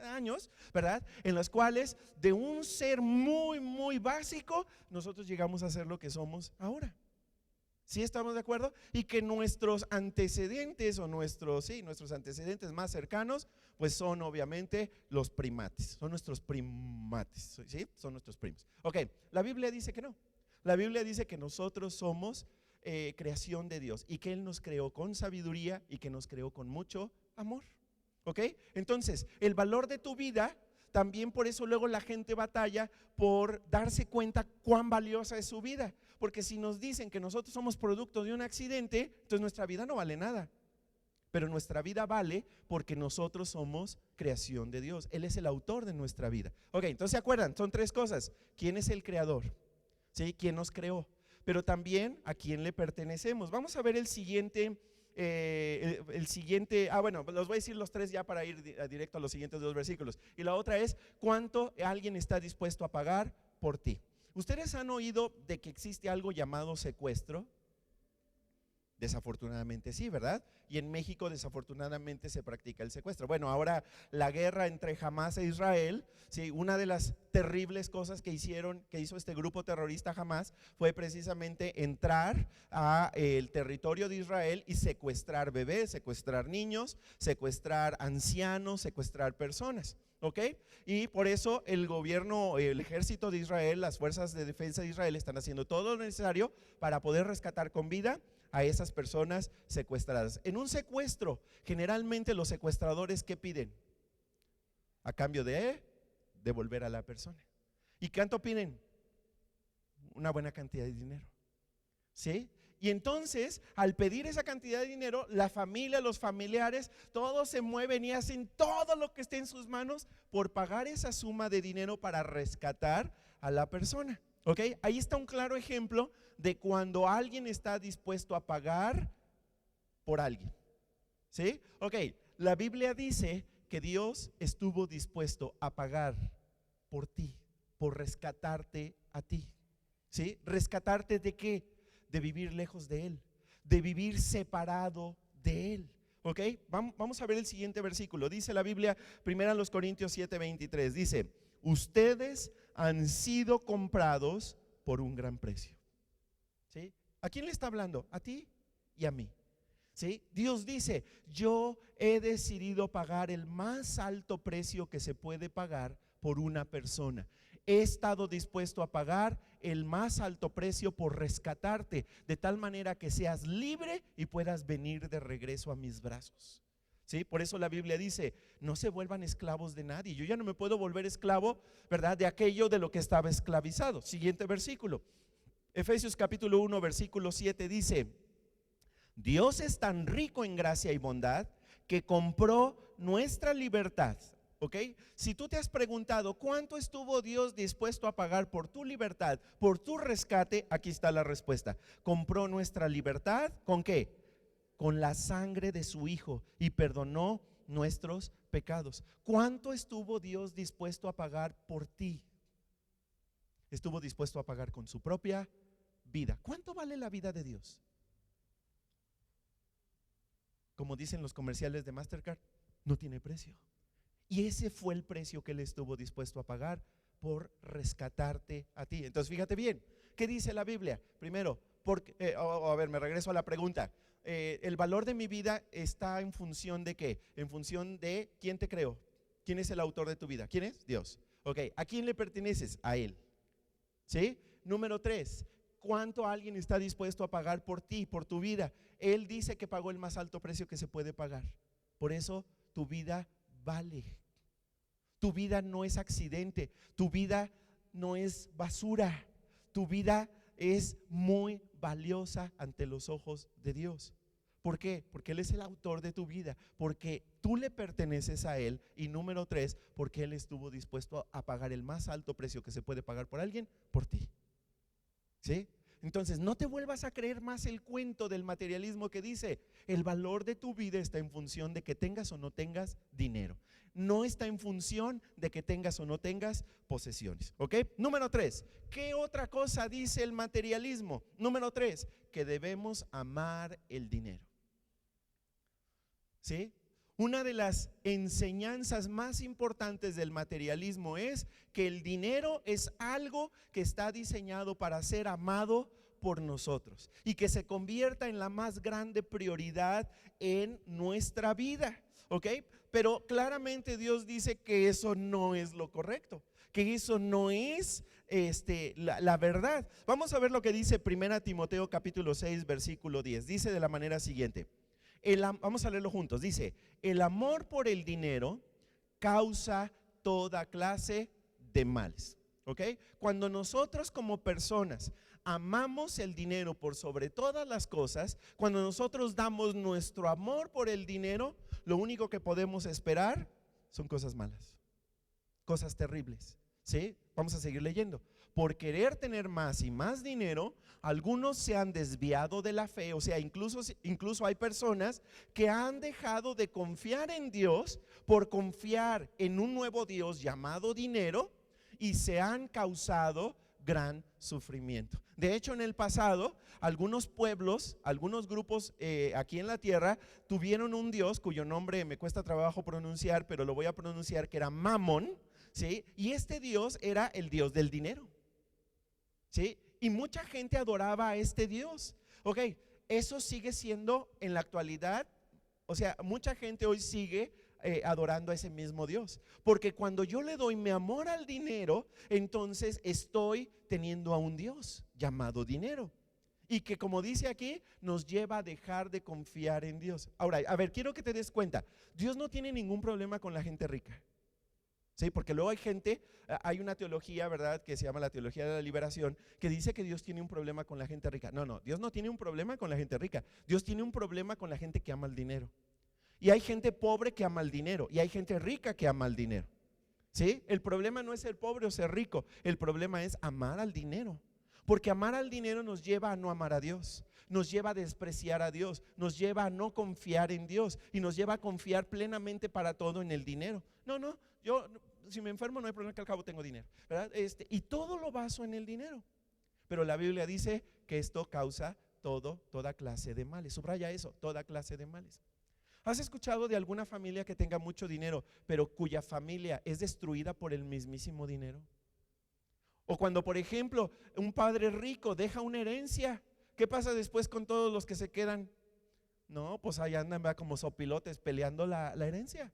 Speaker 1: años, ¿verdad?, en los cuales de un ser muy, muy básico, nosotros llegamos a ser lo que somos ahora. ¿Sí estamos de acuerdo? Y que nuestros antecedentes o nuestros antecedentes más cercanos, pues son obviamente los primates, son nuestros primates, ¿sí? Son nuestros primos. Ok, la Biblia dice que no. La Biblia dice que nosotros somos creación de Dios y que Él nos creó con sabiduría y que nos creó con mucho amor. Ok, entonces el valor de tu vida, también por eso luego la gente batalla por darse cuenta cuán valiosa es su vida. Porque si nos dicen que nosotros somos producto de un accidente, entonces nuestra vida no vale nada. Pero nuestra vida vale porque nosotros somos creación de Dios. Él es el autor de nuestra vida. Ok, entonces ¿se acuerdan? Son tres cosas. ¿Quién es el creador? ¿Sí? ¿Quién nos creó? Pero también a quién le pertenecemos. Vamos a ver el siguiente. Bueno, los voy a decir los tres ya para ir directo a los siguientes dos versículos. Y la otra es: ¿cuánto alguien está dispuesto a pagar por ti? ¿Ustedes han oído de que existe algo llamado secuestro? Desafortunadamente sí, ¿verdad? Y en México desafortunadamente se practica el secuestro. Bueno, ahora la guerra entre Hamás e Israel, sí, una de las terribles cosas que hizo este grupo terrorista Hamás fue precisamente entrar a el territorio de Israel y secuestrar bebés, secuestrar niños, secuestrar ancianos, secuestrar personas. ¿Ok? Y por eso el gobierno, el ejército de Israel, las fuerzas de defensa de Israel están haciendo todo lo necesario para poder rescatar con vida a esas personas secuestradas. En un secuestro, generalmente los secuestradores, ¿qué piden? A cambio de devolver a la persona. ¿Y cuánto piden? Una buena cantidad de dinero, ¿sí? Y entonces, al pedir esa cantidad de dinero, la familia, los familiares, todos se mueven y hacen todo lo que esté en sus manos por pagar esa suma de dinero para rescatar a la persona. ¿Ok? Ahí está un claro ejemplo de cuando alguien está dispuesto a pagar por alguien. ¿Sí? Ok, la Biblia dice que Dios estuvo dispuesto a pagar por ti, por rescatarte a ti. ¿Sí? ¿Rescatarte de qué? De vivir lejos de Él, de vivir separado de Él. ¿Ok? Vamos a ver el siguiente versículo. Dice la Biblia, 1 Corintios 7:23, dice: ustedes han sido comprados por un gran precio. ¿Sí? ¿A quién le está hablando? A ti y a mí. ¿Sí? Dios dice: yo he decidido pagar el más alto precio que se puede pagar por una persona. He estado dispuesto a pagar el más alto precio por rescatarte, de tal manera que seas libre y puedas venir de regreso a mis brazos. ¿Sí? Por eso la Biblia dice: no se vuelvan esclavos de nadie. Yo ya no me puedo volver esclavo, ¿verdad?, de aquello de lo que estaba esclavizado. Siguiente versículo, Efesios capítulo 1 versículo 7 dice: Dios es tan rico en gracia y bondad que compró nuestra libertad. ¿Ok? Si tú te has preguntado cuánto estuvo Dios dispuesto a pagar por tu libertad, por tu rescate, aquí está la respuesta: compró nuestra libertad. ¿Con qué? Con la sangre de su Hijo, y perdonó nuestros pecados. ¿Cuánto estuvo Dios dispuesto a pagar por ti? Estuvo dispuesto a pagar con su propia vida. ¿Cuánto vale la vida de Dios? Como dicen los comerciales de Mastercard, no tiene precio. Y ese fue el precio que Él estuvo dispuesto a pagar por rescatarte a ti. Entonces fíjate bien, ¿qué dice la Biblia? Primero, me regreso a la pregunta. ¿El valor de mi vida está en función de qué? En función de quién te creó. ¿Quién es el autor de tu vida? ¿Quién es? Dios. Ok, ¿a quién le perteneces? A Él. ¿Sí? Número 3, ¿cuánto alguien está dispuesto a pagar por ti, por tu vida? Él dice que pagó el más alto precio que se puede pagar. Por eso tu vida vale. Tu vida no es accidente, tu vida no es basura, tu vida es muy valiosa ante los ojos de Dios. ¿Por qué? Porque Él es el autor de tu vida, porque tú le perteneces a Él. Y número 3, porque Él estuvo dispuesto a pagar el más alto precio que se puede pagar por alguien, por ti. ¿Sí? Entonces no te vuelvas a creer más el cuento del materialismo que dice: el valor de tu vida está en función de que tengas o no tengas dinero. No está en función de que tengas o no tengas posesiones. ¿Ok? Número 3, ¿qué otra cosa dice el materialismo? Número 3, que debemos amar el dinero. ¿Sí? Una de las enseñanzas más importantes del materialismo es que el dinero es algo que está diseñado para ser amado por nosotros y que se convierta en la más grande prioridad en nuestra vida. ¿Ok? Pero claramente Dios dice que eso no es lo correcto, que eso no es la verdad. Vamos a ver lo que dice 1 Timoteo capítulo 6 versículo 10. Dice de la manera siguiente. Vamos a leerlo juntos. Dice: el amor por el dinero causa toda clase de males. ¿Ok? Cuando nosotros como personas amamos el dinero por sobre todas las cosas, cuando nosotros damos nuestro amor por el dinero, lo único que podemos esperar son cosas malas, cosas terribles. ¿Sí? Vamos a seguir leyendo. Por querer tener más y más dinero, algunos se han desviado de la fe. O sea, incluso hay personas que han dejado de confiar en Dios por confiar en un nuevo Dios llamado dinero, y se han causado gran sufrimiento. De hecho, en el pasado, algunos pueblos, algunos grupos aquí en la tierra tuvieron un Dios cuyo nombre me cuesta trabajo pronunciar, pero lo voy a pronunciar, que era Mamón. ¿Sí? Y este Dios era el Dios del dinero. ¿Sí? Y mucha gente adoraba a este Dios. Ok, eso sigue siendo en la actualidad. O sea, mucha gente hoy sigue adorando a ese mismo Dios, porque cuando yo le doy mi amor al dinero, entonces estoy teniendo a un Dios llamado dinero, y que, como dice aquí, nos lleva a dejar de confiar en Dios. Ahora, a ver, quiero que te des cuenta, Dios no tiene ningún problema con la gente rica. Sí, porque luego hay una teología, ¿verdad?, que se llama la teología de la liberación, que dice que Dios tiene un problema con la gente rica. No, Dios no tiene un problema con la gente rica. Dios tiene un problema con la gente que ama el dinero. Y hay gente pobre que ama el dinero, y hay gente rica que ama el dinero. ¿Sí? El problema no es ser pobre o ser rico, el problema es amar al dinero. Porque amar al dinero nos lleva a no amar a Dios, nos lleva a despreciar a Dios, nos lleva a no confiar en Dios y nos lleva a confiar plenamente para todo en el dinero. No, yo si me enfermo no hay problema, que al cabo tengo dinero, ¿verdad? Y todo lo baso en el dinero. Pero la Biblia dice que esto causa toda clase de males. Subraya eso, toda clase de males. ¿Has escuchado de alguna familia que tenga mucho dinero, pero cuya familia es destruida por el mismísimo dinero? O cuando, por ejemplo, un padre rico deja una herencia, ¿qué pasa después con todos los que se quedan? No, pues ahí andan como sopilotes peleando la herencia.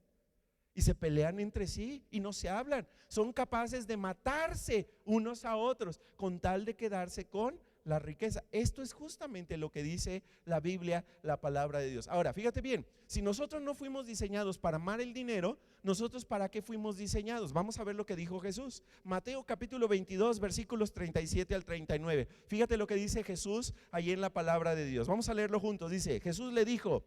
Speaker 1: Y se pelean entre sí y no se hablan. Son capaces de matarse unos a otros con tal de quedarse con la riqueza. Esto es justamente lo que dice la Biblia, la palabra de Dios. Ahora, fíjate bien, si nosotros no fuimos diseñados para amar el dinero, ¿nosotros para qué fuimos diseñados? Vamos a ver lo que dijo Jesús. Mateo capítulo 22, versículos 37 al 39. Fíjate lo que dice Jesús ahí en la palabra de Dios. Vamos a leerlo juntos. Dice, Jesús le dijo: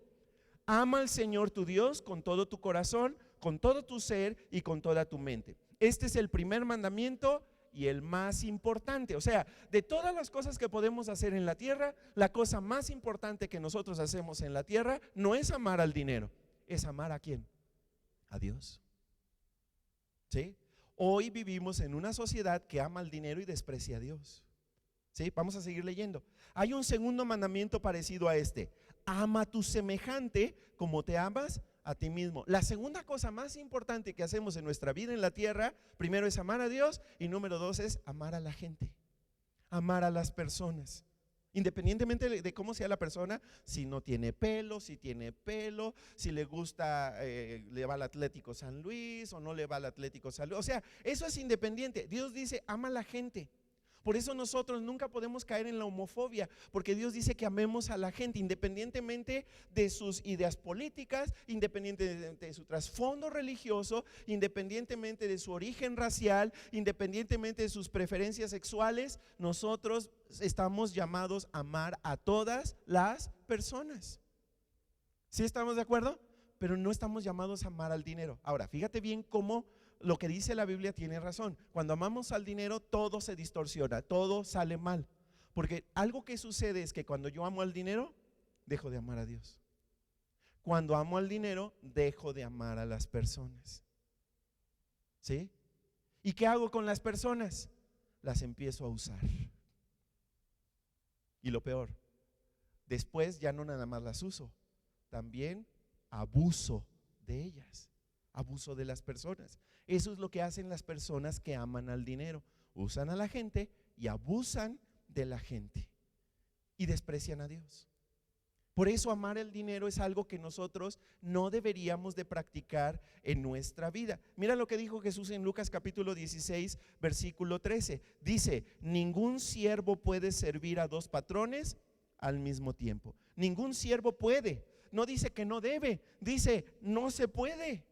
Speaker 1: ama al Señor tu Dios con todo tu corazón, con todo tu ser y con toda tu mente. Este es el primer mandamiento y el más importante. O sea, de todas las cosas que podemos hacer en la tierra, la cosa más importante que nosotros hacemos en la tierra no es amar al dinero, es amar ¿a quién? A Dios. ¿Sí? Hoy vivimos en una sociedad que ama al dinero y desprecia a Dios. ¿Sí? Vamos a seguir leyendo. Hay un segundo mandamiento parecido a este: ama a tu semejante como te amas a ti mismo. La segunda cosa más importante que hacemos en nuestra vida en la tierra, primero es amar a Dios y número dos es amar a la gente, amar a las personas. Independientemente de cómo sea la persona, si no tiene pelo, si tiene pelo, si le gusta, le va al Atlético San Luis o no le va al Atlético San Luis. O sea, eso es independiente. Dios dice, ama a la gente. Por eso nosotros nunca podemos caer en la homofobia, porque Dios dice que amemos a la gente independientemente de sus ideas políticas, independientemente de su trasfondo religioso, independientemente de su origen racial, independientemente de sus preferencias sexuales. Nosotros estamos llamados a amar a todas las personas. ¿Sí estamos de acuerdo? Pero no estamos llamados a amar al dinero. Ahora, fíjate bien cómo lo que dice la Biblia tiene razón. Cuando amamos al dinero, todo se distorsiona, todo sale mal. Porque algo que sucede es que cuando yo amo al dinero, dejo de amar a Dios. Cuando amo al dinero, dejo de amar a las personas. ¿Sí? ¿Y qué hago con las personas? Las empiezo a usar. Y lo peor, después ya no nada más las uso, también abuso de ellas. Abuso de las personas. Eso es lo que hacen las personas que aman al dinero. Usan a la gente y abusan de la gente y desprecian a Dios. Por eso amar el dinero es algo que nosotros no deberíamos de practicar en nuestra vida. Mira lo que dijo Jesús en Lucas capítulo 16, versículo 13. Dice, ningún siervo puede servir a dos patrones al mismo tiempo. Ningún siervo puede. No dice que no debe, dice no se puede.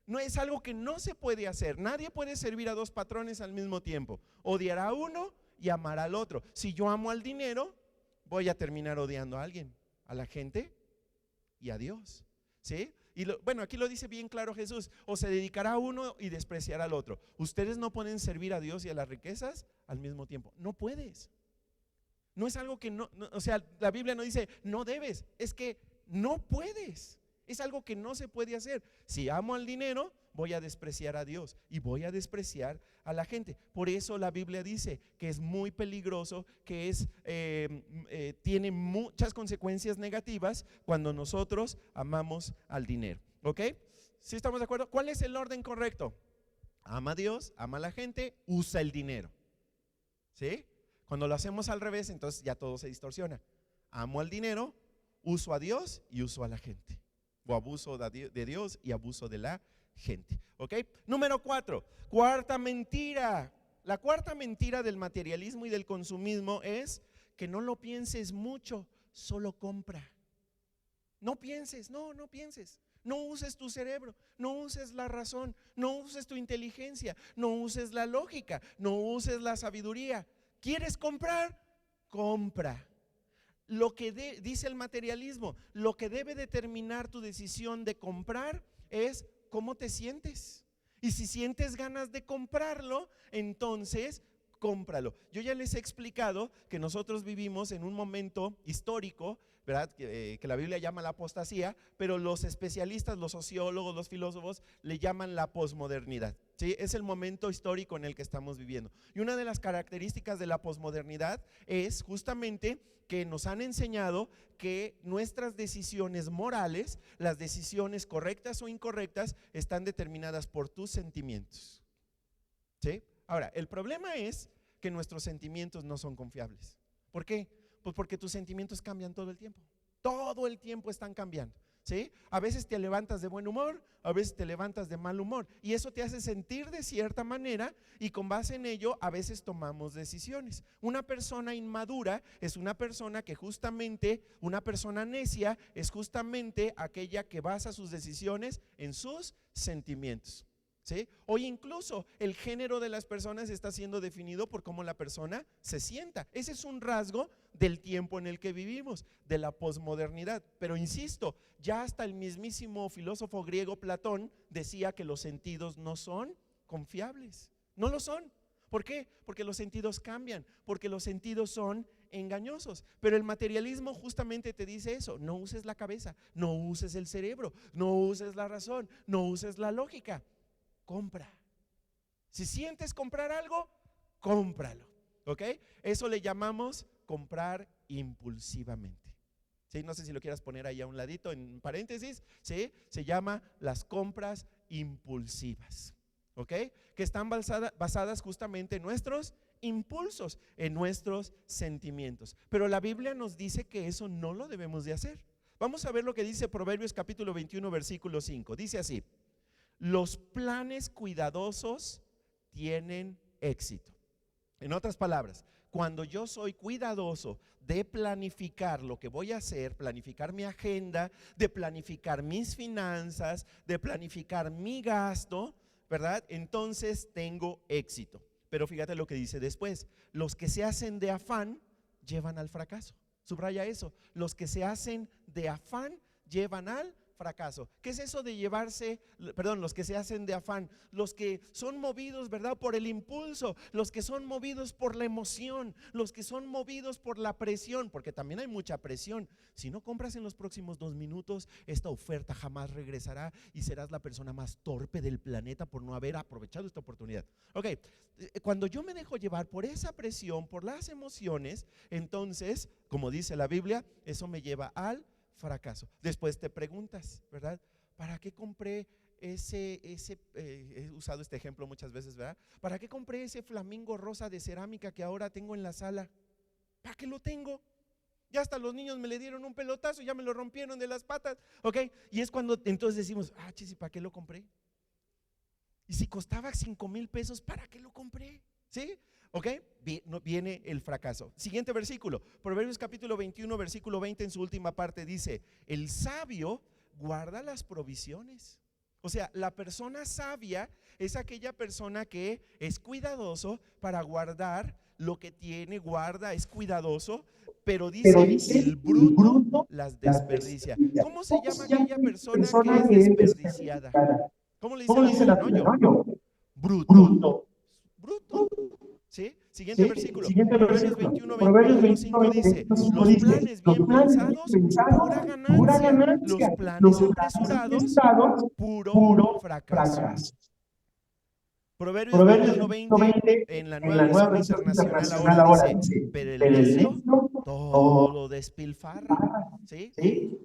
Speaker 1: No es algo que no se puede hacer. Nadie puede servir a dos patrones al mismo tiempo. Odiará a uno y amará al otro. Si yo amo al dinero, voy a terminar odiando a alguien, a la gente y a Dios. ¿Sí? Y bueno, aquí lo dice bien claro Jesús: o se dedicará a uno y despreciará al otro. Ustedes no pueden servir a Dios y a las riquezas al mismo tiempo. No puedes. No es algo que o sea, la Biblia no dice no debes, es que no puedes. Es algo que no se puede hacer. Si amo al dinero, voy a despreciar a Dios y voy a despreciar a la gente. Por eso la Biblia dice que es muy peligroso, que tiene muchas consecuencias negativas cuando nosotros amamos al dinero. ¿Ok? ¿Sí estamos de acuerdo? ¿Cuál es el orden correcto? Ama a Dios, ama a la gente, usa el dinero. ¿Sí? Cuando lo hacemos al revés, entonces ya todo se distorsiona. Amo al dinero, uso a Dios y uso a la gente. O abuso de Dios y abuso de la gente. ¿Ok? Número 4, cuarta mentira. La cuarta mentira del materialismo y del consumismo es que no lo pienses mucho, solo compra. No pienses, no pienses. No uses tu cerebro, no uses la razón, no uses tu inteligencia, no uses la lógica, no uses la sabiduría. ¿Quieres comprar? Compra. Lo que dice el materialismo, lo que debe determinar tu decisión de comprar es cómo te sientes. Y si sientes ganas de comprarlo, entonces cómpralo. Yo ya les he explicado que nosotros vivimos en un momento histórico, ¿verdad? Que la Biblia llama la apostasía, pero los especialistas, los sociólogos, los filósofos le llaman la posmodernidad. ¿Sí? Es el momento histórico en el que estamos viviendo. Y una de las características de la posmodernidad es justamente que nos han enseñado que nuestras decisiones morales, las decisiones correctas o incorrectas, están determinadas por tus sentimientos. ¿Sí? Ahora, el problema es que nuestros sentimientos no son confiables. ¿Por qué? Pues porque tus sentimientos cambian todo el tiempo. Todo el tiempo están cambiando. ¿Sí? A veces te levantas de buen humor, a veces te levantas de mal humor, y eso te hace sentir de cierta manera, y con base en ello a veces tomamos decisiones. Una persona inmadura es una persona que justamente, una persona necia es justamente aquella que basa sus decisiones en sus sentimientos. ¿Sí? Hoy incluso el género de las personas está siendo definido por cómo la persona se sienta. Ese es un rasgo del tiempo en el que vivimos, de la posmodernidad. Pero insisto, ya hasta el mismísimo filósofo griego Platón decía que los sentidos no son confiables. No lo son. ¿Por qué? Porque los sentidos cambian, porque los sentidos son engañosos. Pero el materialismo justamente te dice eso: no uses la cabeza, no uses el cerebro, no uses la razón, no uses la lógica. Compra. Si sientes comprar algo, cómpralo. ¿Ok? Eso le llamamos comprar impulsivamente. ¿Sí? No sé si lo quieras poner ahí a un ladito en paréntesis. ¿Sí? Se llama las compras impulsivas. ¿Ok? Que están basadas justamente en nuestros impulsos, en nuestros sentimientos. Pero la Biblia nos dice que eso no lo debemos de hacer. Vamos a ver lo que dice Proverbios capítulo 21 versículo 5. Dice así: los planes cuidadosos tienen éxito. En otras palabras, cuando yo soy cuidadoso de planificar lo que voy a hacer, planificar mi agenda, de planificar mis finanzas, de planificar mi gasto, ¿verdad? Entonces tengo éxito. Pero fíjate lo que dice después: los que se hacen de afán llevan al fracaso. Subraya eso: los que se hacen de afán llevan al fracaso. ¿Qué es eso de llevarse? Perdón, los que se hacen de afán, los que son movidos, ¿verdad?, por el impulso, los que son movidos por la emoción, los que son movidos por la presión, porque también hay mucha presión. Si no compras en los próximos 2 minutos, esta oferta jamás regresará y serás la persona más torpe del planeta por no haber aprovechado esta oportunidad. Ok, cuando yo me dejo llevar por esa presión, por las emociones, entonces, como dice la Biblia, eso me lleva al fracaso. Después te preguntas, ¿verdad? ¿Para qué compré he usado este ejemplo muchas veces, ¿verdad? ¿Para qué compré ese flamingo rosa de cerámica que ahora tengo en la sala? ¿Para qué lo tengo? Ya hasta los niños me le dieron un pelotazo, ya me lo rompieron de las patas, ¿ok? Y es cuando entonces decimos: ah, chis, ¿y para qué lo compré? Y si costaba 5,000 pesos, ¿para qué lo compré? ¿Sí? ¿Ok? Viene el fracaso. Siguiente versículo, Proverbios capítulo 21 versículo 20, en su última parte dice: el sabio guarda las provisiones. O sea, la persona sabia es aquella persona que es cuidadoso para guardar lo que tiene, guarda, es cuidadoso, pero dice: el bruto las desperdicia. ¿Cómo se llama aquella persona que es desperdiciada? ¿Cómo le dice la Biblia? No, yo. Bruto. Bruto. ¿Sí? Siguiente versículo, Proverbios 21, versículo 5 dice: los planes bien pensados, pura ganancia; los planes apresurados, puro fracaso. Proverbios 21, 20 en la Nueva Versión Internacional ahora dice: pero el necio todo lo despilfarra. ¿Sí?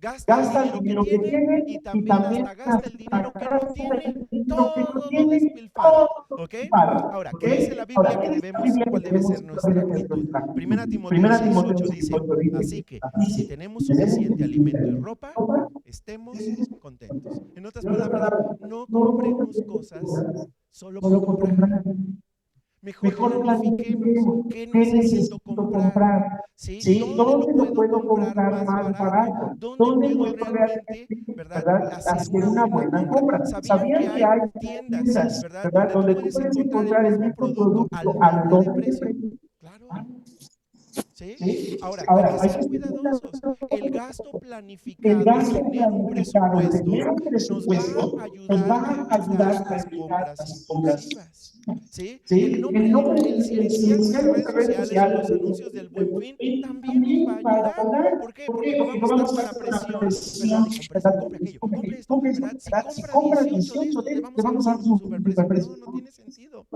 Speaker 1: Gasta el dinero que tiene y también hasta gasta el dinero que no tiene, todo lo despilfarra. ¿Ok? Ahora, ¿qué dice la Biblia que debemos, cuál debe ser nuestra actitud? Primera Timoteo 6:8 dice: así que si tenemos suficiente alimento y ropa, estemos contentos. En otras palabras, no compremos cosas solo por comprar. Mejor planifiquemos qué necesito comprar, ¿sí? ¿Dónde lo puedo comprar más barato? ¿Dónde puedo realmente, ¿verdad?, hacer una buena compra? ¿Sabían que hay tiendas, ¿verdad?, donde tú puedes encontrar el mismo producto al doble de precio? Claro. ¿sí?
Speaker 2: ¿sí?
Speaker 1: Ahora, hay
Speaker 2: Ahora,
Speaker 1: que
Speaker 2: hay
Speaker 1: ser
Speaker 2: que ser
Speaker 1: cuidadosos. El
Speaker 2: cuidadosos.
Speaker 1: gasto
Speaker 2: El
Speaker 1: planificado,
Speaker 2: gasto
Speaker 1: tener un
Speaker 2: planificado,
Speaker 1: presupuesto,
Speaker 2: tener un
Speaker 1: nos va
Speaker 2: presupuesto,
Speaker 1: a
Speaker 2: nos
Speaker 1: ayudar a
Speaker 2: va a
Speaker 1: evitar
Speaker 2: ayudar a
Speaker 1: las
Speaker 2: evitar
Speaker 1: compras
Speaker 2: las compras.
Speaker 1: impulsivas, ¿sí?
Speaker 2: ¿Sí?
Speaker 1: El
Speaker 2: El
Speaker 1: silenciar
Speaker 2: silenciar
Speaker 1: nuestras redes
Speaker 2: nuestras redes
Speaker 1: sociales o
Speaker 2: sociales
Speaker 1: los anuncios del
Speaker 2: del
Speaker 1: Buen
Speaker 2: Buen
Speaker 1: Fin
Speaker 2: Fin
Speaker 1: también nos va a
Speaker 2: también va a
Speaker 1: ayudar.
Speaker 2: ayudar.
Speaker 1: ¿Por qué?
Speaker 2: ¿Por
Speaker 1: Porque
Speaker 2: qué?
Speaker 1: no
Speaker 2: Porque no
Speaker 1: vamos a estar
Speaker 2: vamos a
Speaker 1: con la
Speaker 2: estar con la
Speaker 1: presión, ¿verdad?
Speaker 2: presión,
Speaker 1: De compra esto,
Speaker 2: ¿verdad?
Speaker 1: compra aquello,
Speaker 2: Compre
Speaker 1: compre
Speaker 2: aquello,
Speaker 1: esto,
Speaker 2: compre esto,
Speaker 1: ¿verdad? Si
Speaker 2: ¿verdad? Si
Speaker 1: compra
Speaker 2: compra
Speaker 1: 18 de
Speaker 2: 18
Speaker 1: estos,
Speaker 2: de
Speaker 1: le
Speaker 2: estos, le
Speaker 1: vamos a dar
Speaker 2: vamos a dar
Speaker 1: un
Speaker 2: un
Speaker 1: superprecio.
Speaker 2: superprecio.
Speaker 1: No tiene sentido.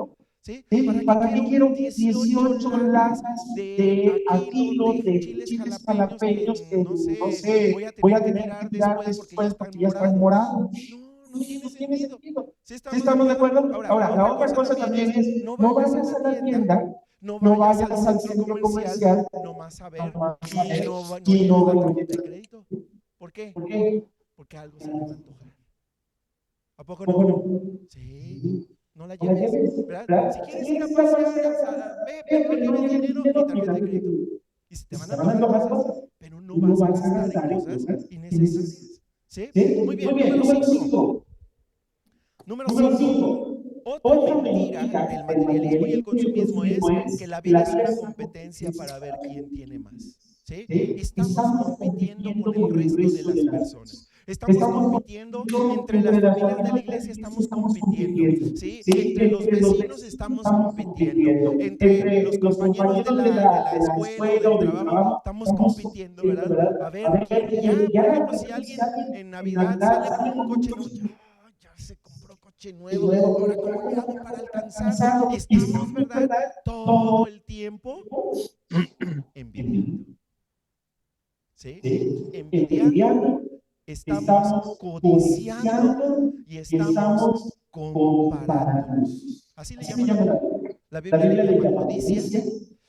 Speaker 1: ¿Sí?
Speaker 2: ¿Sí?
Speaker 1: ¿Para qué
Speaker 2: ¿Para qué
Speaker 1: quiero
Speaker 2: quiero
Speaker 1: 18
Speaker 2: 18
Speaker 1: latas
Speaker 2: latas
Speaker 1: de
Speaker 2: de
Speaker 1: a
Speaker 2: a
Speaker 1: kilo
Speaker 2: kilo
Speaker 1: de
Speaker 2: de
Speaker 1: chiles
Speaker 2: chiles
Speaker 1: jalapeños que
Speaker 2: jalapeños que
Speaker 1: no
Speaker 2: no
Speaker 1: sé, voy a
Speaker 2: sé, voy
Speaker 1: tener
Speaker 2: a
Speaker 1: que
Speaker 2: tener que
Speaker 1: tirar
Speaker 2: tirar
Speaker 1: después porque ya
Speaker 2: después
Speaker 1: están
Speaker 2: porque ya están
Speaker 1: morados?
Speaker 2: morados?
Speaker 1: No, no
Speaker 2: No,
Speaker 1: tiene
Speaker 2: no tiene
Speaker 1: sentido.
Speaker 2: sentido.
Speaker 1: ¿Sí
Speaker 2: ¿Sí
Speaker 1: estamos de
Speaker 2: estamos de
Speaker 1: acuerdo?
Speaker 2: acuerdo?
Speaker 1: Ahora, la
Speaker 2: Ahora, la
Speaker 1: otra
Speaker 2: otra
Speaker 1: cosa
Speaker 2: cosa
Speaker 1: también
Speaker 2: también
Speaker 1: es,
Speaker 2: es,
Speaker 1: no
Speaker 2: no
Speaker 1: vayas a
Speaker 2: vayas
Speaker 1: la
Speaker 2: a la
Speaker 1: tienda,
Speaker 2: tienda,
Speaker 1: no
Speaker 2: no
Speaker 1: vayas al
Speaker 2: vayas al
Speaker 1: centro
Speaker 2: centro
Speaker 1: comercial,
Speaker 2: comercial,
Speaker 1: nomás a ver
Speaker 2: vamos a
Speaker 1: y
Speaker 2: ver,
Speaker 1: no
Speaker 2: y
Speaker 1: llenes la
Speaker 2: no
Speaker 1: tarjeta de
Speaker 2: llenas.
Speaker 1: crédito. ¿Por qué?
Speaker 2: ¿Por qué?
Speaker 1: Porque algo se te va a antojar. ¿A poco no?
Speaker 2: Bueno,
Speaker 1: Sí,
Speaker 2: sí,
Speaker 1: no la
Speaker 2: no la
Speaker 1: lleves,
Speaker 2: lleves,
Speaker 1: ¿verdad?
Speaker 2: ¿verdad?
Speaker 1: Si
Speaker 2: Si
Speaker 1: quieres ir a
Speaker 2: quieres ir a
Speaker 1: pasear,
Speaker 2: pasear,
Speaker 1: ve, pero
Speaker 2: ve,
Speaker 1: no
Speaker 2: pero no
Speaker 1: lleves
Speaker 2: lleves
Speaker 1: dinero ni
Speaker 2: dinero ni
Speaker 1: tarjeta de
Speaker 2: tarjeta de
Speaker 1: crédito.
Speaker 2: crédito.
Speaker 1: Y se te
Speaker 2: Y
Speaker 1: van
Speaker 2: se
Speaker 1: a
Speaker 2: te van a
Speaker 1: antojar
Speaker 2: antojar
Speaker 1: cosas,
Speaker 2: cosas
Speaker 1: pero no
Speaker 2: y no
Speaker 1: vas a
Speaker 2: vas a
Speaker 1: gastar en
Speaker 2: gastar en
Speaker 1: cosas
Speaker 2: cosas innecesarias.
Speaker 1: innecesarias. ¿Sí? Muy
Speaker 2: ¿Sí?
Speaker 1: bien,
Speaker 2: Muy bien,
Speaker 1: número
Speaker 2: número
Speaker 1: 5.
Speaker 2: 5.
Speaker 1: Número
Speaker 2: Número
Speaker 1: 5.
Speaker 2: 5.
Speaker 1: Otra
Speaker 2: Otra
Speaker 1: mentira
Speaker 2: mentira
Speaker 1: del
Speaker 2: del
Speaker 1: materialismo y el
Speaker 2: materialismo y el
Speaker 1: consumismo
Speaker 2: consumismo
Speaker 1: es que
Speaker 2: es
Speaker 1: la
Speaker 2: que
Speaker 1: vida
Speaker 2: la
Speaker 1: es
Speaker 2: vida
Speaker 1: una
Speaker 2: es una
Speaker 1: competencia
Speaker 2: competencia
Speaker 1: para ver
Speaker 2: para ver
Speaker 1: quién
Speaker 2: quién
Speaker 1: tiene
Speaker 2: tiene
Speaker 1: más.
Speaker 2: más.
Speaker 1: ¿Sí?
Speaker 2: ¿Sí?
Speaker 1: Estamos
Speaker 2: Estamos
Speaker 1: compitiendo con
Speaker 2: compitiendo
Speaker 1: el
Speaker 2: con el
Speaker 1: resto de
Speaker 2: resto de
Speaker 1: las
Speaker 2: las
Speaker 1: personas.
Speaker 2: personas.
Speaker 1: Estamos
Speaker 2: Estamos
Speaker 1: compitiendo
Speaker 2: compitiendo
Speaker 1: entre las
Speaker 2: entre las
Speaker 1: familias de la
Speaker 2: familias de la
Speaker 1: iglesia,
Speaker 2: iglesia,
Speaker 1: estamos
Speaker 2: estamos
Speaker 1: compitiendo.
Speaker 2: compitiendo.
Speaker 1: ¿Sí?
Speaker 2: ¿Sí?
Speaker 1: Entre los
Speaker 2: Entre los
Speaker 1: vecinos
Speaker 2: vecinos
Speaker 1: estamos
Speaker 2: estamos
Speaker 1: compitiendo.
Speaker 2: compitiendo.
Speaker 1: Entre los
Speaker 2: Entre los
Speaker 1: compañeros
Speaker 2: compañeros
Speaker 1: de la
Speaker 2: de la
Speaker 1: escuela o
Speaker 2: escuela
Speaker 1: del
Speaker 2: o del
Speaker 1: trabajo
Speaker 2: trabajo,
Speaker 1: estamos
Speaker 2: estamos
Speaker 1: compitiendo,
Speaker 2: compitiendo,
Speaker 1: ¿verdad?
Speaker 2: ¿verdad?
Speaker 1: A
Speaker 2: A
Speaker 1: ver
Speaker 2: ver
Speaker 1: quién. Y
Speaker 2: quién,
Speaker 1: ya,
Speaker 2: y
Speaker 1: por
Speaker 2: ya,
Speaker 1: ejemplo,
Speaker 2: por
Speaker 1: si
Speaker 2: ejemplo, si
Speaker 1: alguien
Speaker 2: alguien
Speaker 1: en
Speaker 2: en
Speaker 1: Navidad
Speaker 2: Navidad
Speaker 1: sale con
Speaker 2: sale
Speaker 1: un
Speaker 2: con un
Speaker 1: coche nuevo,
Speaker 2: coche
Speaker 1: ya se compró coche
Speaker 2: y
Speaker 1: nuevo.
Speaker 2: luego,
Speaker 1: Ahora, ¿cómo le
Speaker 2: ¿cómo
Speaker 1: hago
Speaker 2: le
Speaker 1: para
Speaker 2: hago para
Speaker 1: alcanzarlo? Y
Speaker 2: alcanzarlo? Y
Speaker 1: estamos,
Speaker 2: estamos,
Speaker 1: ¿verdad?
Speaker 2: ¿verdad?
Speaker 1: Todo
Speaker 2: Todo
Speaker 1: el tiempo envidiando.
Speaker 2: en
Speaker 1: ¿Sí?
Speaker 2: ¿sí?
Speaker 1: Envidiando,
Speaker 2: Envidiando,
Speaker 1: estamos
Speaker 2: estamos
Speaker 1: codiciando
Speaker 2: codiciando
Speaker 1: y
Speaker 2: y
Speaker 1: estamos
Speaker 2: estamos
Speaker 1: comparándonos.
Speaker 2: comparándonos.
Speaker 1: Así le
Speaker 2: Así
Speaker 1: llama
Speaker 2: le
Speaker 1: la
Speaker 2: llama la
Speaker 1: Biblia.
Speaker 2: Biblia.
Speaker 1: La
Speaker 2: La
Speaker 1: Biblia le
Speaker 2: Biblia le
Speaker 1: llama
Speaker 2: llama
Speaker 1: codicia.
Speaker 2: codicia.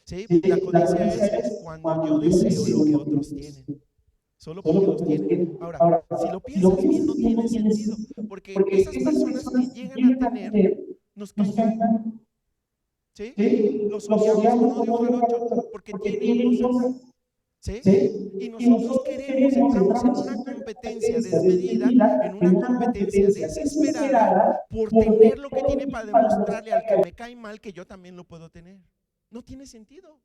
Speaker 1: ¿Sí? La
Speaker 2: ¿Sí? La
Speaker 1: codicia
Speaker 2: codicia
Speaker 1: es
Speaker 2: es
Speaker 1: cuando yo
Speaker 2: cuando yo
Speaker 1: deseo lo
Speaker 2: deseo
Speaker 1: que
Speaker 2: lo que
Speaker 1: otros
Speaker 2: otros
Speaker 1: tienen,
Speaker 2: tienen,
Speaker 1: solo
Speaker 2: solo
Speaker 1: porque los
Speaker 2: porque los
Speaker 1: tienen.
Speaker 2: tienen.
Speaker 1: Ahora,
Speaker 2: Ahora,
Speaker 1: si lo
Speaker 2: si lo
Speaker 1: piensas bien, no
Speaker 2: piensas bien, no
Speaker 1: tiene
Speaker 2: tiene
Speaker 1: sentido,
Speaker 2: sentido.
Speaker 1: porque
Speaker 2: Porque
Speaker 1: esas
Speaker 2: esas
Speaker 1: personas que
Speaker 2: personas que
Speaker 1: llegan a
Speaker 2: llegan a
Speaker 1: tener
Speaker 2: tener
Speaker 1: nos
Speaker 2: nos
Speaker 1: caen mal.
Speaker 2: caen,
Speaker 1: ¿Sí?
Speaker 2: ¿sí?
Speaker 1: Los
Speaker 2: Los
Speaker 1: odiamos con
Speaker 2: odiamos con
Speaker 1: odio
Speaker 2: odio
Speaker 1: jarocho
Speaker 2: para
Speaker 1: porque
Speaker 2: porque
Speaker 1: tienen
Speaker 2: tienen
Speaker 1: cosas.
Speaker 2: cosas.
Speaker 1: ¿Sí? Y
Speaker 2: ¿Sí? Y
Speaker 1: nosotros
Speaker 2: nosotros
Speaker 1: queremos,
Speaker 2: queremos,
Speaker 1: entramos en
Speaker 2: entramos
Speaker 1: una
Speaker 2: en una
Speaker 1: competencia
Speaker 2: competencia
Speaker 1: desmedida, en
Speaker 2: desmedida,
Speaker 1: una
Speaker 2: en una
Speaker 1: competencia
Speaker 2: competencia
Speaker 1: desesperada
Speaker 2: desesperada,
Speaker 1: por
Speaker 2: por
Speaker 1: tener
Speaker 2: tener
Speaker 1: lo que
Speaker 2: lo
Speaker 1: tiene
Speaker 2: que
Speaker 1: para
Speaker 2: tiene para
Speaker 1: demostrarle al que
Speaker 2: demostrarle.
Speaker 1: me cae mal que yo también lo puedo tener. No tiene sentido.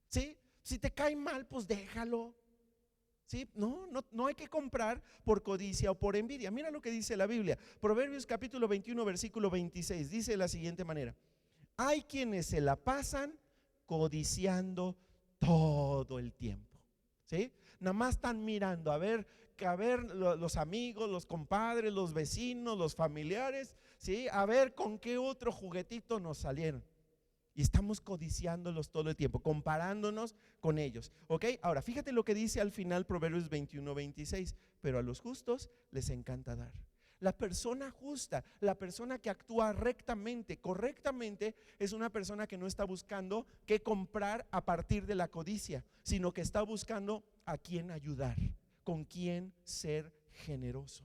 Speaker 1: ¿Sí? Si te cae mal, pues déjalo. ¿Sí? No hay que comprar por codicia o por envidia. Mira lo que dice la Biblia. Proverbios capítulo 21, versículo 26. Dice de la siguiente manera: hay quienes se la pasan codiciando todo el tiempo. ¿Sí? Nada más están mirando a ver los amigos, los compadres, los vecinos, los familiares, ¿sí? A ver con qué otro juguetito nos salieron. Y estamos codiciándolos todo el tiempo, comparándonos con ellos. ¿Ok? Ahora, fíjate lo que dice al final Proverbios 21, 26. Pero a los justos les encanta dar. La persona justa, la persona que actúa rectamente, correctamente, es una persona que no está buscando qué comprar a partir de la codicia, sino que está buscando a quién ayudar, con quién ser generoso.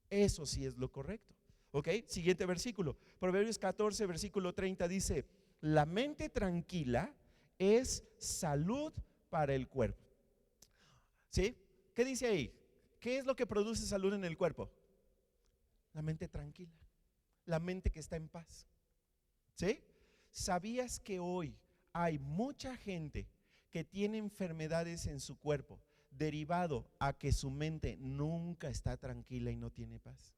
Speaker 1: Eso sí es lo correcto. ¿Ok? Siguiente versículo. Proverbios 14, versículo 30 dice: la mente tranquila es salud para el cuerpo. ¿Sí? ¿Qué dice ahí? ¿Qué es lo que produce salud en el cuerpo? La mente tranquila, la mente que está en paz. ¿Sí? ¿Sabías que hoy hay mucha gente que tiene enfermedades en su cuerpo derivado a que su mente nunca está tranquila y no tiene paz?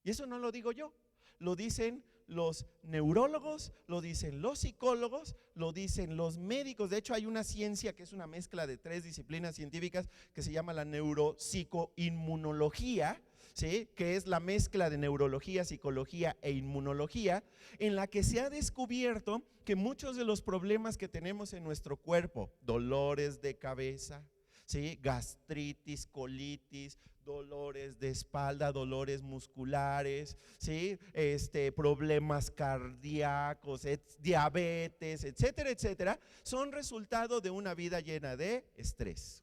Speaker 1: Y eso no lo digo yo, lo dicen los neurólogos, lo dicen los psicólogos, lo dicen los médicos. De hecho, hay una ciencia que es una mezcla de 3 disciplinas científicas que se llama la neuropsicoinmunología, ¿sí? Que es la mezcla de neurología, psicología e inmunología, en la que se ha descubierto que muchos de los problemas que tenemos en nuestro cuerpo, dolores de cabeza, ¿sí? Gastritis, colitis, dolores de espalda, dolores musculares, ¿sí? Problemas cardíacos, diabetes, etcétera, etcétera, son resultado de una vida llena de estrés,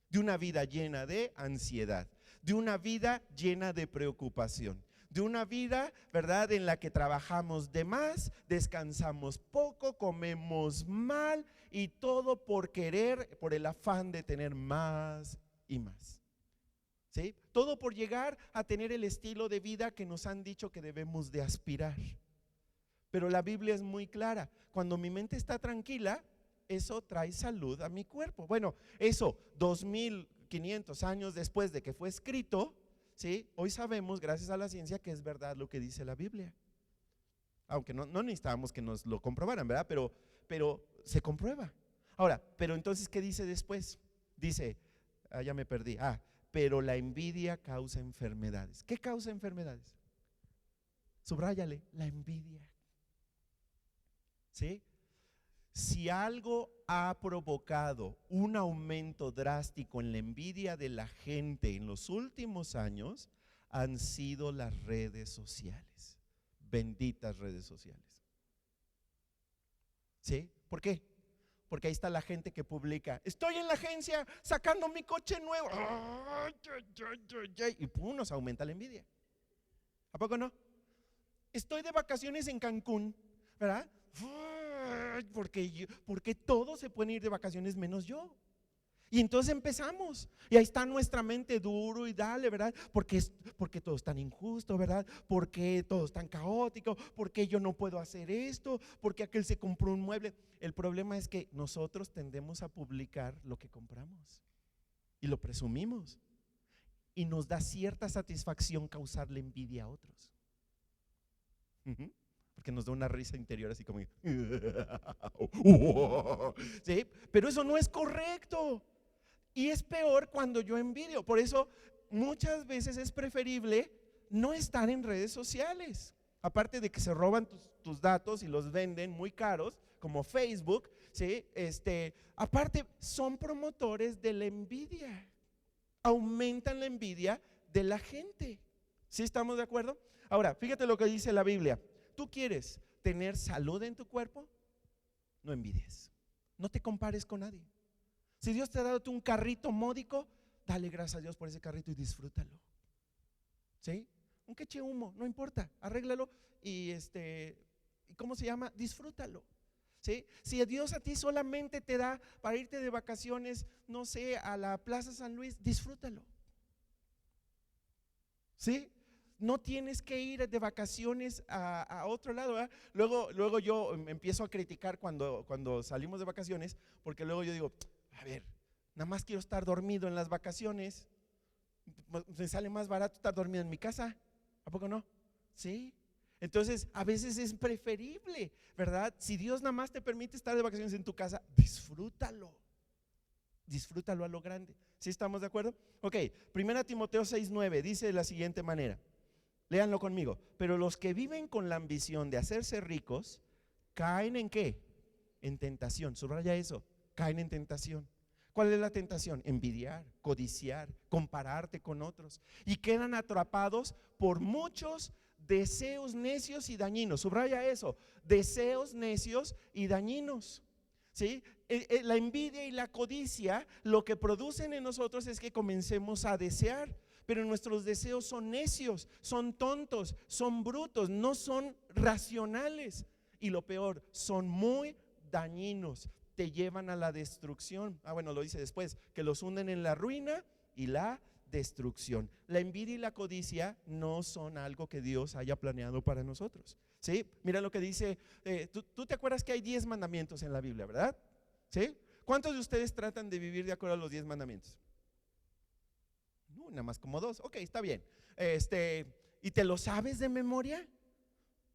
Speaker 1: de una vida llena de ansiedad, de una vida llena de preocupación, de una vida, ¿verdad?, en la que trabajamos de más, descansamos poco, comemos mal y todo por querer, por el afán de tener más y más. ¿Sí? Todo por llegar a tener el estilo de vida que nos han dicho que debemos de aspirar. Pero la Biblia es muy clara: cuando mi mente está tranquila, eso trae salud a mi cuerpo. Bueno, eso 2500 años después de que fue escrito, ¿sí? Hoy sabemos, gracias a la ciencia, que es verdad lo que dice la Biblia. Aunque no necesitábamos que nos lo comprobaran, ¿verdad? Pero se comprueba. Ahora, pero entonces, ¿qué dice después? Dice, ya me perdí. Pero la envidia causa enfermedades. ¿Qué causa enfermedades? Subráyale, la envidia. ¿Sí? Si algo ha provocado un aumento drástico en la envidia de la gente en los últimos años, han sido las redes sociales. Benditas redes sociales. ¿Sí? ¿Por qué? Porque ahí está la gente que publica: estoy en la agencia sacando mi coche nuevo. Y pum, nos aumenta la envidia. ¿A poco no? Estoy de vacaciones en Cancún, ¿verdad? Porque todos se pueden ir de vacaciones menos yo. Y entonces empezamos, y ahí está nuestra mente duro y dale, ¿verdad? Porque todo es tan injusto, ¿verdad? Porque todo es tan caótico, porque yo no puedo hacer esto, porque aquel se compró un mueble. El problema es que nosotros tendemos a publicar lo que compramos y lo presumimos, y nos da cierta satisfacción causarle envidia a otros. Porque nos da una risa interior así como ¿sí? Pero eso no es correcto. Y es peor cuando yo envidio. Por eso muchas veces es preferible no estar en redes sociales. Aparte de que se roban tus datos y los venden muy caros, como Facebook, ¿sí? Aparte son promotores de la envidia. Aumentan la envidia de la gente. ¿Sí estamos de acuerdo? Ahora, fíjate lo que dice la Biblia. ¿Tú quieres tener salud en tu cuerpo? No envidies. No te compares con nadie. Si Dios te ha dado un carrito módico, dale gracias a Dios por ese carrito y disfrútalo. ¿Sí? Aunque eche humo, no importa, arréglalo y ¿cómo se llama? Disfrútalo. ¿Sí? Si Dios a ti solamente te da para irte de vacaciones, no sé, a la Plaza San Luis, disfrútalo. ¿Sí? No tienes que ir de vacaciones a otro lado, ¿verdad? Luego yo empiezo a criticar cuando salimos de vacaciones, porque luego yo digo, a ver, nada más quiero estar dormido en las vacaciones, me sale más barato estar dormido en mi casa, ¿a poco no? Sí. Entonces a veces es preferible, ¿verdad? Si Dios nada más te permite estar de vacaciones en tu casa, disfrútalo a lo grande. ¿Sí estamos de acuerdo? Ok, 1 Timoteo 6:9 dice de la siguiente manera, léanlo conmigo: pero los que viven con la ambición de hacerse ricos caen ¿en qué? En tentación. Subraya eso, caen en tentación. ¿Cuál es la tentación? Envidiar, codiciar, compararte con otros, y quedan atrapados por muchos deseos necios y dañinos. Subraya eso, deseos necios y dañinos. ¿Sí? La envidia y la codicia lo que producen en nosotros es que comencemos a desear, pero nuestros deseos son necios, son tontos, son brutos, no son racionales, y lo peor, son muy dañinos, te llevan a la destrucción. Bueno, lo dice después, que los hunden en la ruina y la destrucción. La envidia y la codicia no son algo que Dios haya planeado para nosotros. ¿Sí? Mira lo que dice, tú te acuerdas que hay 10 mandamientos en la Biblia, ¿verdad? ¿Sí? ¿Cuántos de ustedes tratan de vivir de acuerdo a los 10 mandamientos? No, nada más como 2. Ok, está bien. ¿Y te lo sabes de memoria?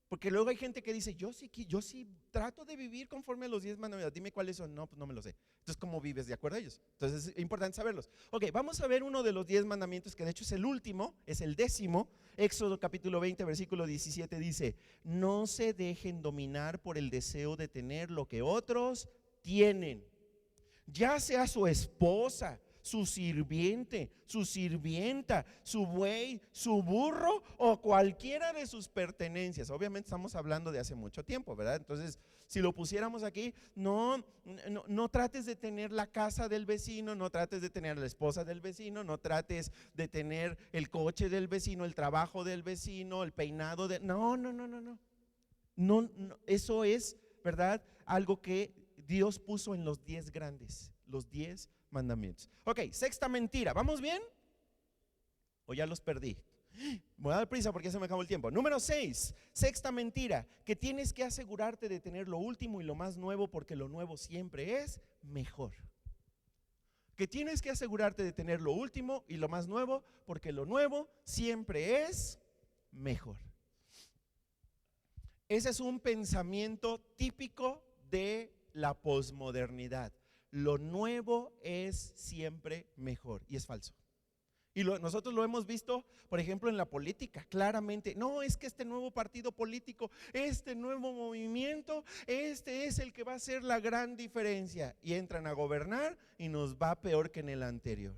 Speaker 1: Porque luego hay gente que dice, yo sí trato de vivir conforme a los 10 mandamientos. Dime cuáles son. No, pues no me lo sé. Entonces, ¿cómo vives de acuerdo a ellos? Entonces es importante saberlos. Ok, vamos a ver uno de los 10 mandamientos, que de hecho es el último, es el 10º. Éxodo capítulo 20 versículo 17 dice: no se dejen dominar por el deseo de tener lo que otros tienen, ya sea su esposa, su sirviente, su sirvienta, su buey, su burro o cualquiera de sus pertenencias. Obviamente estamos hablando de hace mucho tiempo, ¿verdad? Entonces, si lo pusiéramos aquí, no trates de tener la casa del vecino, no trates de tener la esposa del vecino, no trates de tener el coche del vecino, el trabajo del vecino, el peinado de… No, eso es, ¿verdad? Algo que Dios puso en los 10 grandes, los 10 mandamientos. Ok, sexta mentira, ¿vamos bien? ¿O ya los perdí? Voy a dar prisa porque ya se me acabó el tiempo. Número 6, sexta mentira, que tienes que asegurarte de tener lo último y lo más nuevo porque lo nuevo siempre es mejor. Que tienes que asegurarte de tener lo último y lo más nuevo porque lo nuevo siempre es mejor. Ese es un pensamiento típico de la posmodernidad. Lo nuevo es siempre mejor y es falso. Y nosotros lo hemos visto, por ejemplo, en la política, claramente. No, es que este nuevo partido político, este nuevo movimiento, este es el que va a hacer la gran diferencia. Y entran a gobernar y nos va peor que en el anterior.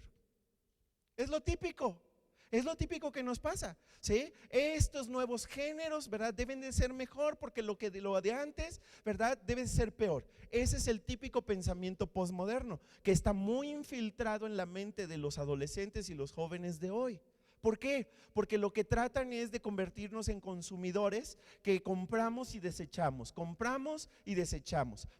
Speaker 1: Es lo típico. Es lo típico que nos pasa, ¿sí? Estos nuevos géneros, ¿verdad? Deben de ser mejor porque lo de antes, ¿verdad? Debe ser peor. Ese es el típico pensamiento posmoderno que está muy infiltrado en la mente de los adolescentes y los jóvenes de hoy. ¿Por qué? Porque lo que tratan es de convertirnos en consumidores que compramos y desechamos,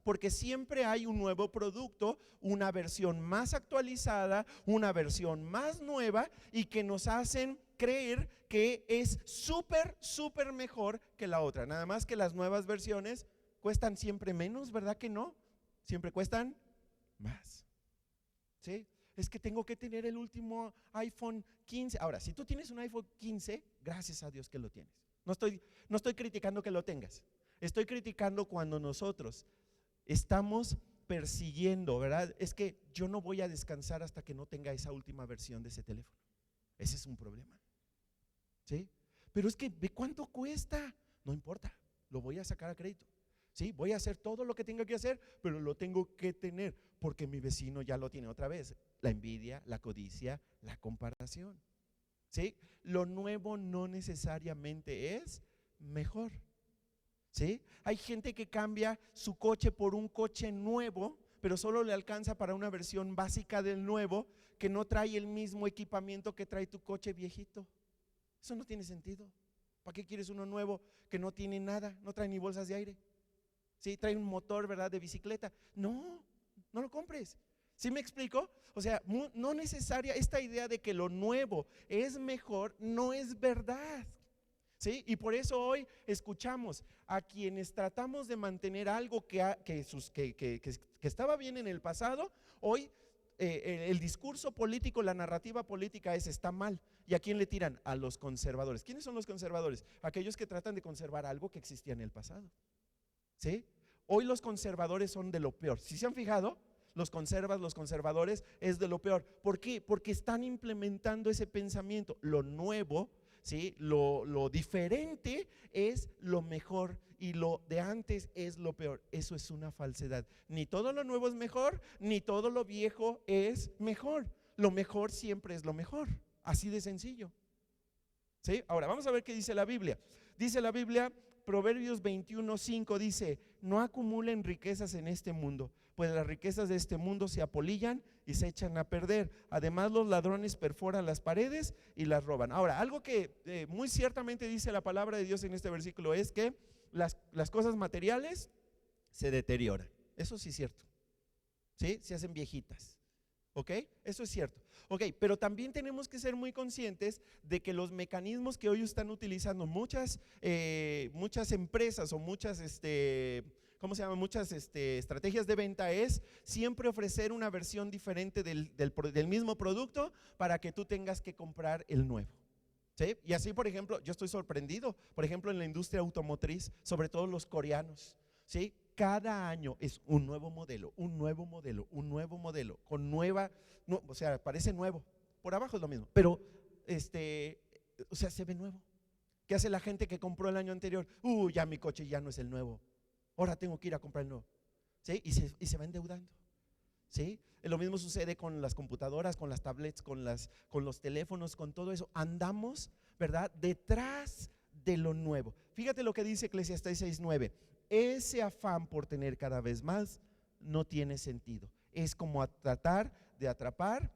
Speaker 1: porque siempre hay un nuevo producto, una versión más actualizada, una versión más nueva y que nos hacen creer que es súper mejor que la otra. Nada más que las nuevas versiones cuestan siempre menos, ¿verdad que no? Siempre cuestan más, ¿sí? Es que tengo que tener el último iPhone 15. Ahora, si tú tienes un iPhone 15, gracias a Dios que lo tienes. No estoy criticando que lo tengas. Estoy criticando cuando nosotros estamos persiguiendo, ¿verdad? Es que yo no voy a descansar hasta que no tenga esa última versión de ese teléfono. Ese es un problema, ¿sí? Pero es que ¿de cuánto cuesta? No importa, lo voy a sacar a crédito. Sí, voy a hacer todo lo que tenga que hacer, pero lo tengo que tener porque mi vecino ya lo tiene otra vez. La envidia, la codicia, la comparación. ¿Sí? Lo nuevo no necesariamente es mejor. ¿Sí? Hay gente que cambia su coche por un coche nuevo, pero solo le alcanza para una versión básica del nuevo que no trae el mismo equipamiento que trae tu coche viejito. Eso no tiene sentido. ¿Para qué quieres uno nuevo que no tiene nada? No trae ni bolsas de aire. ¿Sí? Trae un motor, ¿verdad?, de bicicleta. No lo compres. ¿Sí me explico? O sea, no necesaria esta idea de que lo nuevo es mejor, no es verdad. ¿Sí? Y por eso hoy escuchamos a quienes tratamos de mantener algo que estaba bien en el pasado. Hoy el discurso político, la narrativa política está mal. ¿Y a quién le tiran? A los conservadores. ¿Quiénes son los conservadores? Aquellos que tratan de conservar algo que existía en el pasado. ¿Sí? Hoy los conservadores son de lo peor. Si se han fijado, los conservadores es de lo peor. ¿Por qué? Porque están implementando ese pensamiento. Lo nuevo, ¿sí? Lo diferente es lo mejor y lo de antes es lo peor. Eso es una falsedad. Ni todo lo nuevo es mejor, ni todo lo viejo es mejor. Lo mejor siempre es lo mejor. Así de sencillo. ¿Sí? Ahora vamos a ver qué dice la Biblia. Dice la Biblia, Proverbios 21:5 dice: no acumulen riquezas en este mundo, pues las riquezas de este mundo se apolillan y se echan a perder. Además, los ladrones perforan las paredes y las roban. Ahora, algo que muy ciertamente dice la palabra de Dios en este versículo es que las cosas materiales se deterioran. Eso sí es cierto. ¿Sí? Se hacen viejitas. ¿Ok? Eso es cierto. Ok, pero también tenemos que ser muy conscientes de que los mecanismos que hoy están utilizando muchas empresas o muchas estrategias de venta es siempre ofrecer una versión diferente del mismo producto para que tú tengas que comprar el nuevo. ¿Sí? Y así, por ejemplo, yo estoy sorprendido, por ejemplo, en la industria automotriz, sobre todo los coreanos, ¿sí? Cada año es un nuevo modelo, con nueva, o sea, parece nuevo, por abajo es lo mismo, pero o sea, se ve nuevo. ¿Qué hace la gente que compró el año anterior? Ya mi coche ya no es el nuevo, ahora tengo que ir a comprar el nuevo. ¿Sí? Y se va endeudando. ¿Sí? Lo mismo sucede con las computadoras, con las tablets, con los teléfonos, con todo eso. Andamos, ¿verdad?, detrás de lo nuevo. Fíjate lo que dice Eclesiastés 6:9. Ese afán por tener cada vez más no tiene sentido. Es como tratar de atrapar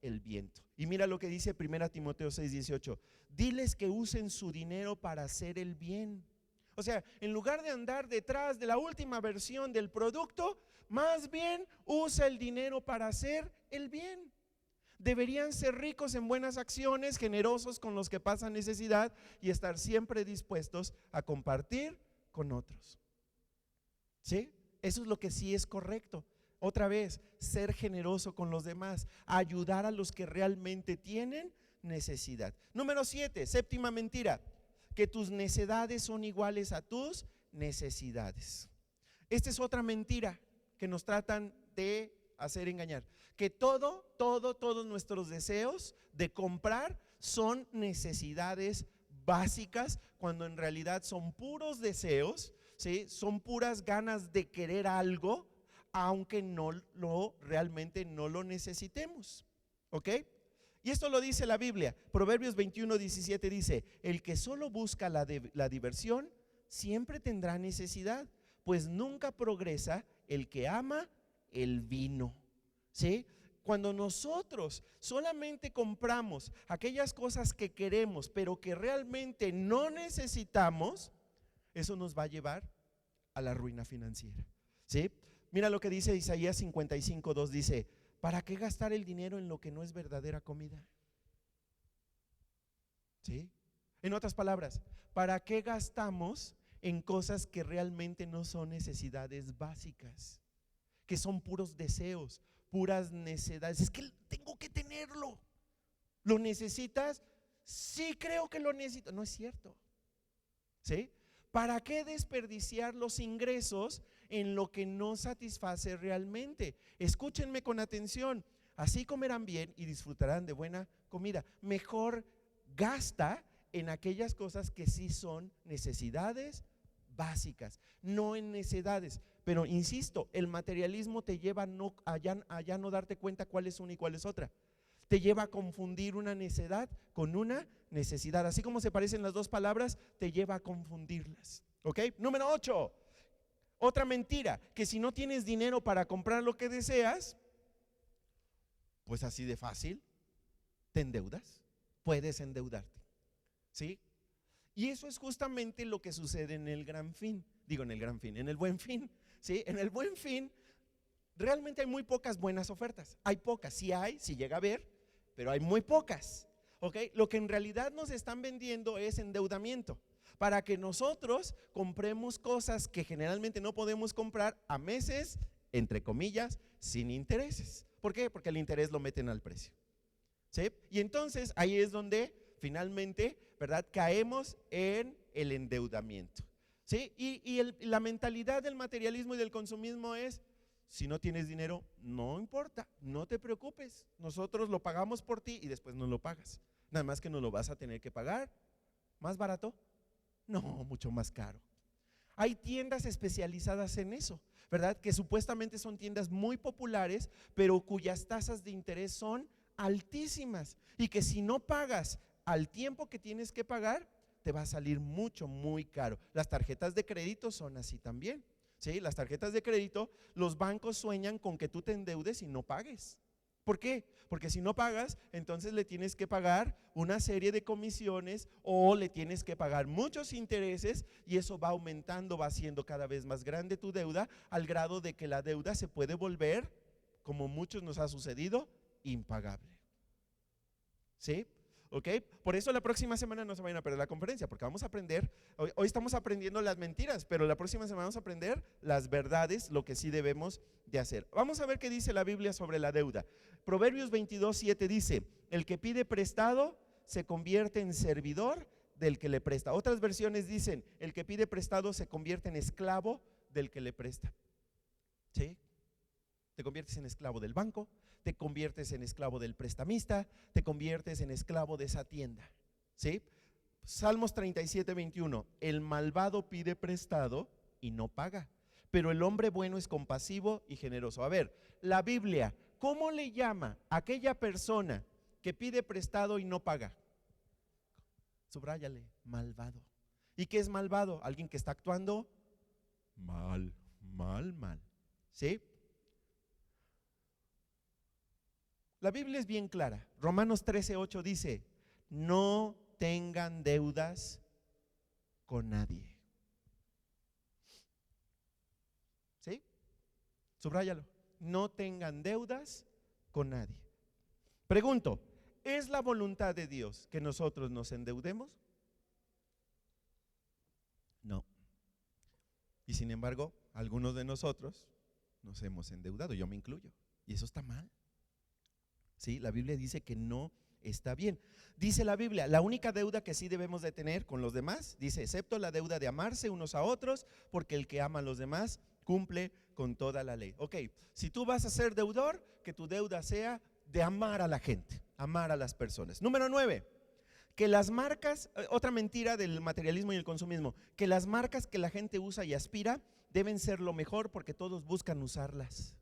Speaker 1: el viento. Y mira lo que dice 1 Timoteo 6:18. Diles que usen su dinero para hacer el bien. O sea, en lugar de andar detrás de la última versión del producto, más bien usa el dinero para hacer el bien. Deberían ser ricos en buenas acciones, generosos con los que pasan necesidad y estar siempre dispuestos a compartir con otros. ¿Sí? Eso es lo que sí es correcto. Otra vez, ser generoso con los demás, ayudar a los que realmente tienen necesidad. Número 7, séptima mentira, que tus necedades son iguales a tus necesidades. Esta es otra mentira que nos tratan de hacer engañar, que todos nuestros deseos de comprar son necesidades básicas, cuando en realidad son puros deseos, ¿sí? Son puras ganas de querer algo, aunque realmente no lo necesitemos. ¿Ok? Y esto lo dice la Biblia. Proverbios 21:17 dice: el que solo busca la diversión siempre tendrá necesidad, pues nunca progresa el que ama el vino. ¿Sí? Cuando nosotros solamente compramos aquellas cosas que queremos, pero que realmente no necesitamos, eso nos va a llevar a la ruina financiera. ¿Sí? Mira lo que dice Isaías 55:2, dice: ¿para qué gastar el dinero en lo que no es verdadera comida? ¿Sí? En otras palabras, ¿para qué gastamos en cosas que realmente no son necesidades básicas? Que son puros deseos, puras necesidades. Es que tengo que tenerlo. ¿Lo necesitas? Sí, creo que lo necesito. No es cierto. ¿Sí? ¿Para qué desperdiciar los ingresos en lo que no satisface realmente? Escúchenme con atención. Así comerán bien y disfrutarán de buena comida. Mejor gasta en aquellas cosas que sí son necesidades básicas, no en necesidades. Pero insisto, el materialismo te lleva a no darte cuenta cuál es una y cuál es otra. Te lleva a confundir una necedad con una necesidad. Así como se parecen las dos palabras, te lleva a confundirlas. ¿Ok? Número 8, otra mentira, que si no tienes dinero para comprar lo que deseas, pues así de fácil, te endeudas, puedes endeudarte. ¿Sí? Y eso es justamente lo que sucede en el Gran Fin. Digo, en el Gran Fin, en el Buen Fin. ¿Sí? En el Buen Fin realmente hay muy pocas buenas ofertas. Hay pocas, sí hay, sí llega a haber, pero hay muy pocas. ¿Ok? Lo que en realidad nos están vendiendo es endeudamiento, para que nosotros compremos cosas que generalmente no podemos comprar a meses, entre comillas, sin intereses. ¿Por qué? Porque el interés lo meten al precio. ¿Sí? Y entonces ahí es donde finalmente, ¿verdad?, caemos en el endeudamiento. ¿Sí? Y la mentalidad del materialismo y del consumismo es: si no tienes dinero, no importa, no te preocupes, nosotros lo pagamos por ti y después no lo pagas. Nada más que no lo vas a tener que pagar. ¿Más barato? No, mucho más caro. Hay tiendas especializadas en eso, ¿verdad? Que supuestamente son tiendas muy populares, pero cuyas tasas de interés son altísimas, y que si no pagas al tiempo que tienes que pagar, te va a salir muy caro. Las tarjetas de crédito son así también. ¿Sí? Las tarjetas de crédito, los bancos sueñan con que tú te endeudes y no pagues. ¿Por qué? Porque si no pagas, entonces le tienes que pagar una serie de comisiones o le tienes que pagar muchos intereses, y eso va aumentando, va haciendo cada vez más grande tu deuda, al grado de que la deuda se puede volver, como muchos nos ha sucedido, impagable. ¿Sí? ¿Ok? Por eso la próxima semana no se vayan a perder la conferencia, porque vamos a aprender, hoy estamos aprendiendo las mentiras, pero la próxima semana vamos a aprender las verdades, lo que sí debemos de hacer. Vamos a ver qué dice la Biblia sobre la deuda. Proverbios 22:7 dice: el que pide prestado se convierte en servidor del que le presta. Otras versiones dicen: el que pide prestado se convierte en esclavo del que le presta. ¿Sí? Te conviertes en esclavo del banco, te conviertes en esclavo del prestamista, te conviertes en esclavo de esa tienda. ¿Sí? Salmos 37:21: el malvado pide prestado y no paga, pero el hombre bueno es compasivo y generoso. A ver, la Biblia, ¿cómo le llama a aquella persona que pide prestado y no paga? Subráyale: malvado. ¿Y qué es malvado? Alguien que está actuando mal. ¿Sí? La Biblia es bien clara. Romanos 13:8 dice: no tengan deudas con nadie. ¿Sí? Subráyalo: no tengan deudas con nadie. Pregunto, ¿es la voluntad de Dios que nosotros nos endeudemos? No. Y sin embargo, algunos de nosotros nos hemos endeudado, yo me incluyo, y eso está mal. Sí, la Biblia dice que no está bien. Dice la Biblia, la única deuda que sí debemos de tener con los demás, dice, excepto la deuda de amarse unos a otros, porque el que ama a los demás cumple con toda la ley. Ok, si tú vas a ser deudor, que tu deuda sea de amar a la gente, amar a las personas. Número 9, que las marcas, otra mentira del materialismo y el consumismo, que las marcas que la gente usa y aspira deben ser lo mejor porque todos buscan usarlas.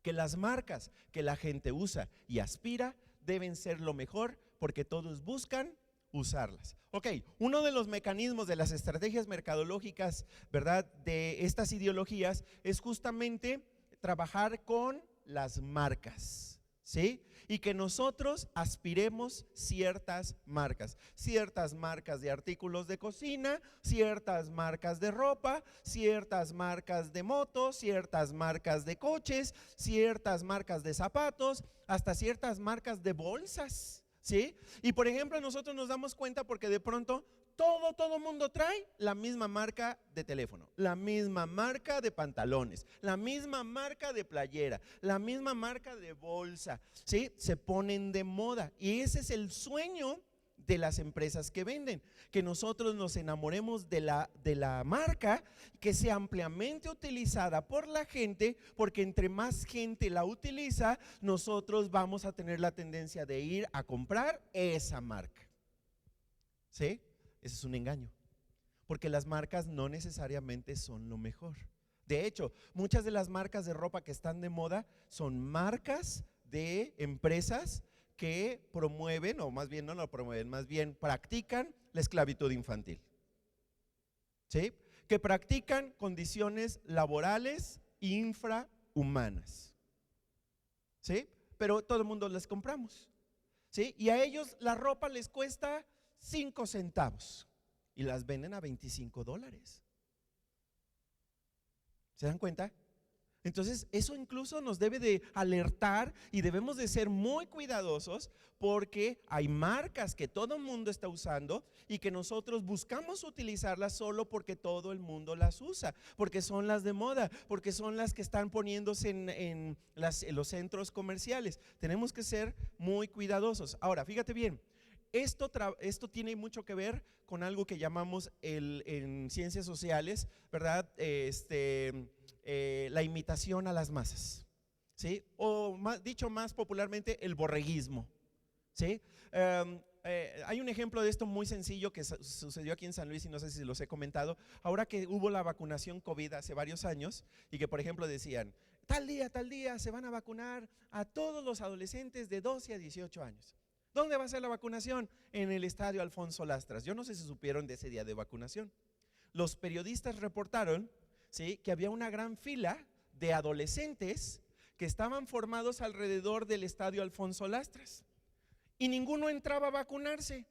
Speaker 1: Que las marcas que la gente usa y aspira deben ser lo mejor porque todos buscan usarlas. Ok, uno de los mecanismos de las estrategias mercadológicas, ¿verdad?, de estas ideologías es justamente trabajar con las marcas, ¿sí? Y que nosotros aspiremos ciertas marcas de artículos de cocina, ciertas marcas de ropa, ciertas marcas de motos, ciertas marcas de coches, ciertas marcas de zapatos, hasta ciertas marcas de bolsas, ¿sí? Y por ejemplo, nosotros nos damos cuenta porque de pronto todo mundo trae la misma marca de teléfono, la misma marca de pantalones, la misma marca de playera, la misma marca de bolsa, ¿sí? Se ponen de moda y ese es el sueño de las empresas que venden, que nosotros nos enamoremos de la marca, que sea ampliamente utilizada por la gente, porque entre más gente la utiliza, nosotros vamos a tener la tendencia de ir a comprar esa marca, ¿sí? Ese es un engaño, porque las marcas no necesariamente son lo mejor. De hecho, muchas de las marcas de ropa que están de moda son marcas de empresas que promueven, o más bien no lo promueven, más bien practican la esclavitud infantil, ¿sí? Que practican condiciones laborales infrahumanas, ¿sí? Pero todo el mundo las compramos, ¿sí? Y a ellos la ropa les cuesta 5 centavos y las venden a $25. ¿Se dan cuenta? Entonces eso incluso nos debe de alertar y debemos de ser muy cuidadosos porque hay marcas que todo el mundo está usando y que nosotros buscamos utilizarlas solo porque todo el mundo las usa, porque son las de moda, porque son las que están poniéndose en los centros comerciales. Tenemos que ser muy cuidadosos. Ahora, fíjate bien. Esto tiene mucho que ver con algo que llamamos en ciencias sociales, ¿verdad? La imitación a las masas, ¿sí? O dicho más popularmente, el borreguismo, ¿sí? Hay un ejemplo de esto muy sencillo que sucedió aquí en San Luis y no sé si los he comentado. Ahora que hubo la vacunación COVID hace varios años y que por ejemplo decían, tal día se van a vacunar a todos los adolescentes de 12 a 18 años. ¿Dónde va a ser la vacunación? En el estadio Alfonso Lastras. Yo no sé si supieron de ese día de vacunación. Los periodistas reportaron, ¿sí?, que había una gran fila de adolescentes que estaban formados alrededor del estadio Alfonso Lastras y ninguno entraba a vacunarse.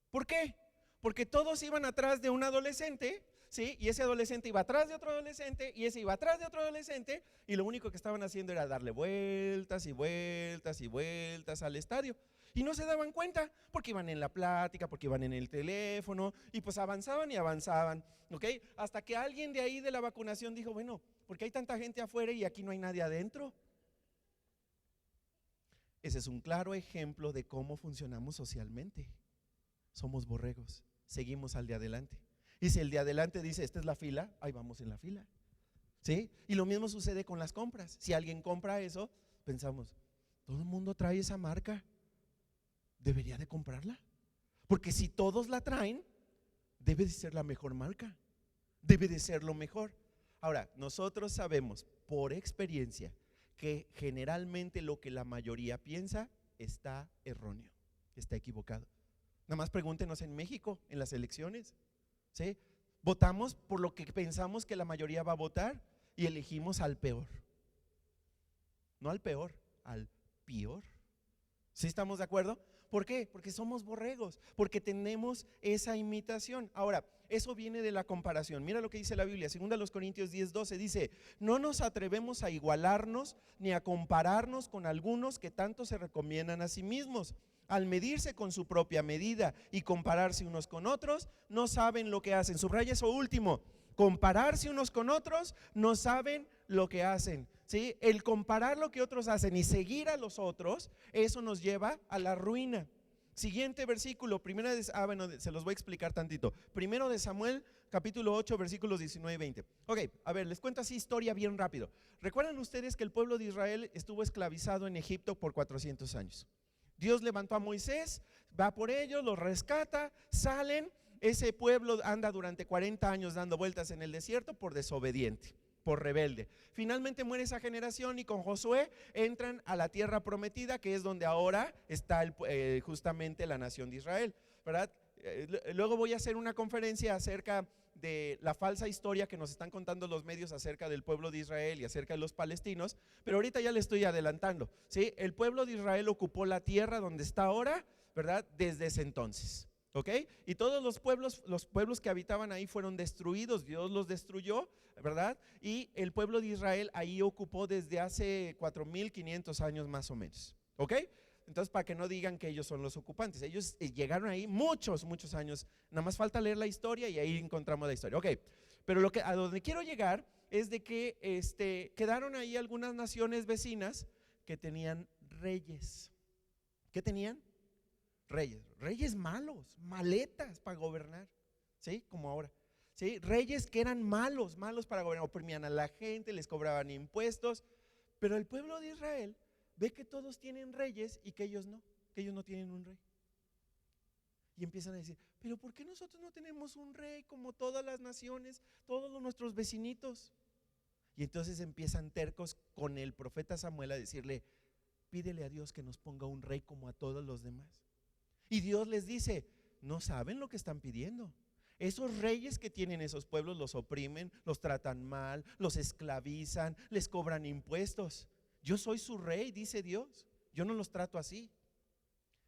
Speaker 1: ¿Por qué? Porque todos iban atrás de un adolescente, ¿sí? Y ese adolescente iba atrás de otro adolescente y ese iba atrás de otro adolescente y lo único que estaban haciendo era darle vueltas y vueltas y vueltas al estadio y no se daban cuenta porque iban en la plática, porque iban en el teléfono y pues avanzaban y avanzaban, ¿ok? Hasta que alguien de ahí de la vacunación dijo, bueno, ¿por qué hay tanta gente afuera y aquí no hay nadie adentro? Ese es un claro ejemplo de cómo funcionamos socialmente. Somos borregos, seguimos al de adelante. Y si el de adelante dice, esta es la fila, ahí vamos en la fila, ¿sí? Y lo mismo sucede con las compras. Si alguien compra eso, pensamos, todo el mundo trae esa marca, debería de comprarla. Porque si todos la traen, debe de ser la mejor marca, debe de ser lo mejor. Ahora, nosotros sabemos por experiencia que generalmente lo que la mayoría piensa está erróneo, está equivocado. Nada más pregúntenos en México, en las elecciones, ¿sí? Votamos por lo que pensamos que la mayoría va a votar y elegimos al peor. No al peor, al peor. ¿Sí estamos de acuerdo? ¿Por qué? Porque somos borregos, porque tenemos esa imitación. Ahora, eso viene de la comparación. Mira lo que dice la Biblia, 2 Corintios 10:12 dice: no nos atrevemos a igualarnos ni a compararnos con algunos que tanto se recomiendan a sí mismos. Al medirse con su propia medida y compararse unos con otros, no saben lo que hacen. Subraya eso último: compararse unos con otros, no saben lo que hacen. ¿Sí? El comparar lo que otros hacen y seguir a los otros, eso nos lleva a la ruina. Siguiente versículo, se los voy a explicar tantito. Primero de Samuel, capítulo 8, versículos 19 y 20. Ok, a ver, les cuento así historia bien rápido. ¿Recuerdan ustedes que el pueblo de Israel estuvo esclavizado en Egipto por 400 años? Dios levantó a Moisés, va por ellos, los rescata, salen. Ese pueblo anda durante 40 años dando vueltas en el desierto por desobediente, por rebelde. Finalmente muere esa generación y con Josué entran a la tierra prometida, que es donde ahora está justamente la nación de Israel, ¿verdad? Luego voy a hacer una conferencia acerca de la falsa historia que nos están contando los medios acerca del pueblo de Israel y acerca de los palestinos, pero ahorita ya le estoy adelantando, ¿sí? El pueblo de Israel ocupó la tierra donde está ahora, ¿verdad? Desde ese entonces. ¿Ok? Y todos los pueblos que habitaban ahí fueron destruidos, Dios los destruyó, ¿verdad? Y el pueblo de Israel ahí ocupó desde hace 4500 años más o menos. ¿Ok? Entonces, para que no digan que ellos son los ocupantes, ellos llegaron ahí muchos años, nada más falta leer la historia y ahí encontramos la historia. Ok, pero a donde quiero llegar es de que quedaron ahí algunas naciones vecinas que tenían reyes. ¿Qué tenían? Reyes malos, maletas para gobernar, ¿sí? Como ahora, ¿sí? Reyes que eran malos para gobernar, oprimían a la gente, les cobraban impuestos, pero el pueblo de Israel ve que todos tienen reyes y que ellos no tienen un rey. Y empiezan a decir: pero ¿por qué nosotros no tenemos un rey como todas las naciones, todos nuestros vecinitos? Y entonces empiezan tercos con el profeta Samuel a decirle: pídele a Dios que nos ponga un rey como a todos los demás. Y Dios les dice: no saben lo que están pidiendo. Esos reyes que tienen esos pueblos los oprimen, los tratan mal, los esclavizan, les cobran impuestos. Yo soy su rey, dice Dios, yo no los trato así.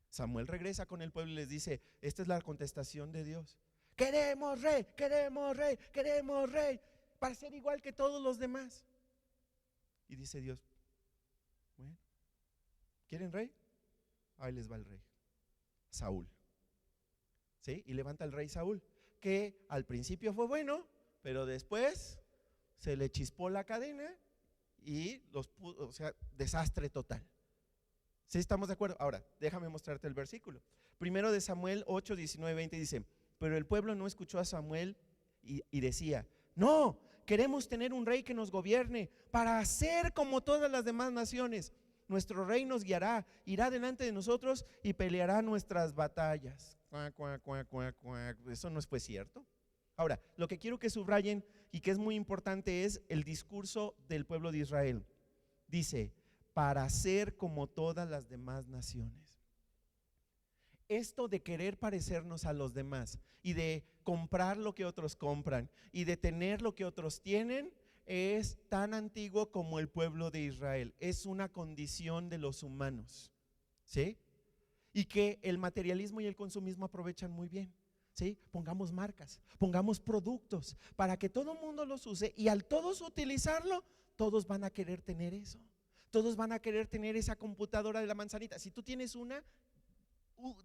Speaker 1: Samuel regresa con el pueblo y les dice: esta es la contestación de Dios: queremos rey, queremos rey, queremos rey, para ser igual que todos los demás. Y dice Dios: bueno, ¿quieren rey? Ahí les va el rey, Saúl. ¿Sí? Y levanta el rey Saúl, que al principio fue bueno, pero después se le chispó la cadena y desastre total. ¿Sí estamos de acuerdo? Ahora, déjame mostrarte el versículo. Primero de Samuel 8, 19, 20 dice: pero el pueblo no escuchó a Samuel y decía: no, queremos tener un rey que nos gobierne para hacer como todas las demás naciones. Nuestro rey nos guiará, irá delante de nosotros y peleará nuestras batallas. Eso no fue cierto. Ahora, lo que quiero que subrayen y que es muy importante es el discurso del pueblo de Israel. Dice: para ser como todas las demás naciones. Esto de querer parecernos a los demás y de comprar lo que otros compran y de tener lo que otros tienen es tan antiguo como el pueblo de Israel. Es una condición de los humanos, ¿sí? Y que el materialismo y el consumismo aprovechan muy bien, ¿sí? Pongamos marcas, pongamos productos para que todo el mundo los use, y al todos utilizarlo, todos van a querer tener eso. Todos van a querer tener esa computadora de la manzanita. Si tú tienes una,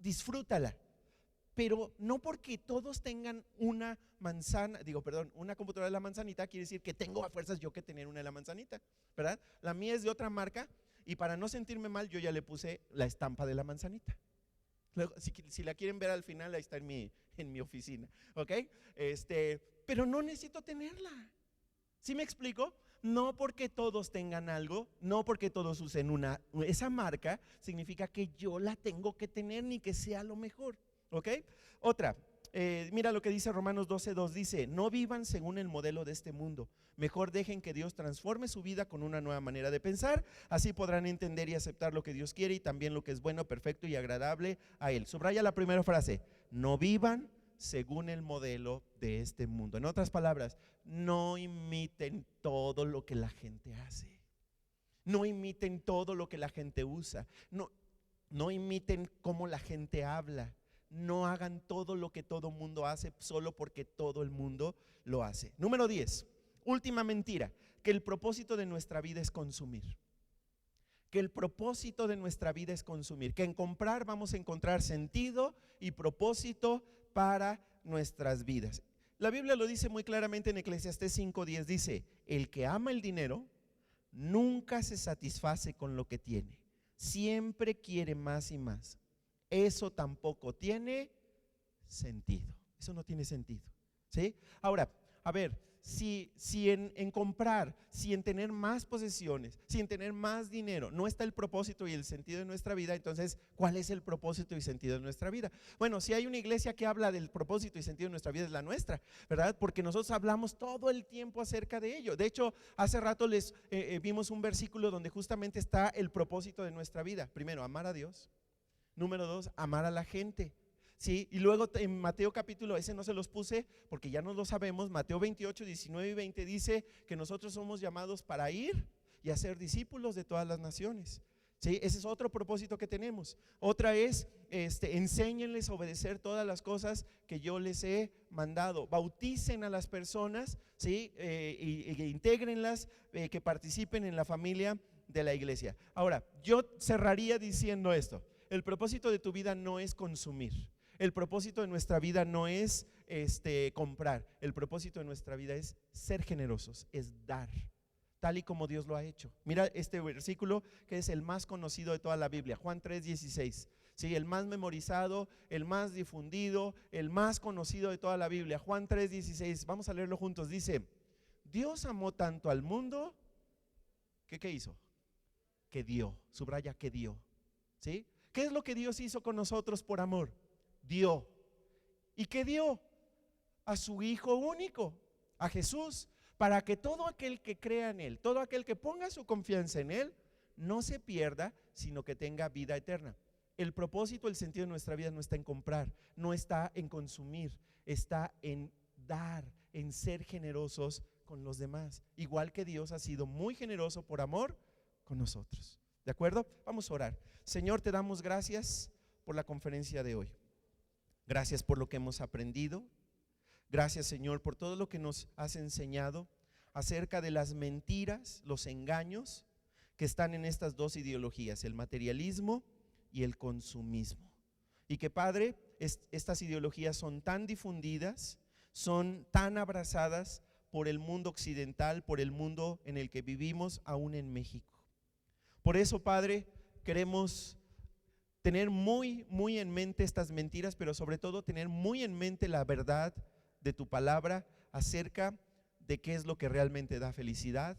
Speaker 1: disfrútala. Pero no porque todos tengan una computadora de la manzanita quiere decir que tengo a fuerzas yo que tener una de la manzanita, ¿verdad? La mía es de otra marca y para no sentirme mal yo ya le puse la estampa de la manzanita. Luego, si la quieren ver al final, ahí está en mi oficina, ¿ok? Pero no necesito tenerla. ¿Sí me explico? No porque todos tengan algo, no porque todos usen esa marca, significa que yo la tengo que tener ni que sea lo mejor. ¿Ok? Otra, mira lo que dice Romanos 12:2, dice: no vivan según el modelo de este mundo, mejor dejen que Dios transforme su vida con una nueva manera de pensar, así podrán entender y aceptar lo que Dios quiere y también lo que es bueno, perfecto y agradable a Él. Subraya la primera frase: no vivan según el modelo de este mundo. En otras palabras, no imiten todo lo que la gente hace, no imiten todo lo que la gente usa, no. No imiten cómo la gente habla. No hagan todo lo que todo mundo hace solo porque todo el mundo lo hace. Número 10, última mentira, que el propósito de nuestra vida es consumir. Que el propósito de nuestra vida es consumir. Que en comprar vamos a encontrar sentido y propósito para nuestras vidas. La Biblia lo dice muy claramente en Eclesiastés 5:10. Dice: el que ama el dinero nunca se satisface con lo que tiene, siempre quiere más y más. Eso tampoco tiene sentido. Eso no tiene sentido, ¿sí? Ahora, a ver, si en comprar, si en tener más posesiones, si en tener más dinero no está el propósito y el sentido de nuestra vida, entonces, ¿cuál es el propósito y sentido de nuestra vida? Bueno, si hay una iglesia que habla del propósito y sentido de nuestra vida, es la nuestra, ¿verdad? Porque nosotros hablamos todo el tiempo acerca de ello. De hecho, hace rato les vimos un versículo donde justamente está el propósito de nuestra vida. Primero, amar a Dios. Número 2, amar a la gente. Sí, y luego en Mateo capítulo, ese no se los puse porque ya no lo sabemos, Mateo 28, 19 y 20 dice que nosotros somos llamados para ir y hacer discípulos de todas las naciones. Sí, ese es otro propósito que tenemos. Otra es, enséñenles a obedecer todas las cosas que yo les he mandado. Bauticen a las personas, ¿sí? Y intégrenlas, que participen en la familia de la iglesia. Ahora, yo cerraría diciendo esto: el propósito de tu vida no es consumir. El propósito de nuestra vida no es comprar. El propósito de nuestra vida es ser generosos, es dar, tal y como Dios lo ha hecho. Mira este versículo que es el más conocido de toda la Biblia, Juan 3:16. Sí, el más memorizado, el más difundido, el más conocido de toda la Biblia, Juan 3:16. Vamos a leerlo juntos. Dice: Dios amó tanto al mundo que ¿qué hizo? Que dio. Subraya, que dio. ¿Sí? ¿Qué es lo que Dios hizo con nosotros por amor? Dio. ¿Y qué dio? A su Hijo único, a Jesús, para que todo aquel que crea en Él, todo aquel que ponga su confianza en Él, no se pierda, sino que tenga vida eterna. El propósito, el sentido de nuestra vida no está en comprar, no está en consumir, está en dar, en ser generosos con los demás, igual que Dios ha sido muy generoso por amor con nosotros. ¿De acuerdo? Vamos a orar. Señor, te damos gracias por la conferencia de hoy. Gracias por lo que hemos aprendido. Gracias, Señor, por todo lo que nos has enseñado acerca de las mentiras, los engaños que están en estas dos ideologías, el materialismo y el consumismo. Y que, Padre, estas ideologías son tan difundidas, son tan abrazadas por el mundo occidental, por el mundo en el que vivimos, aún en México. Por eso, Padre, queremos tener muy en mente estas mentiras, pero sobre todo tener muy en mente la verdad de tu palabra acerca de qué es lo que realmente da felicidad,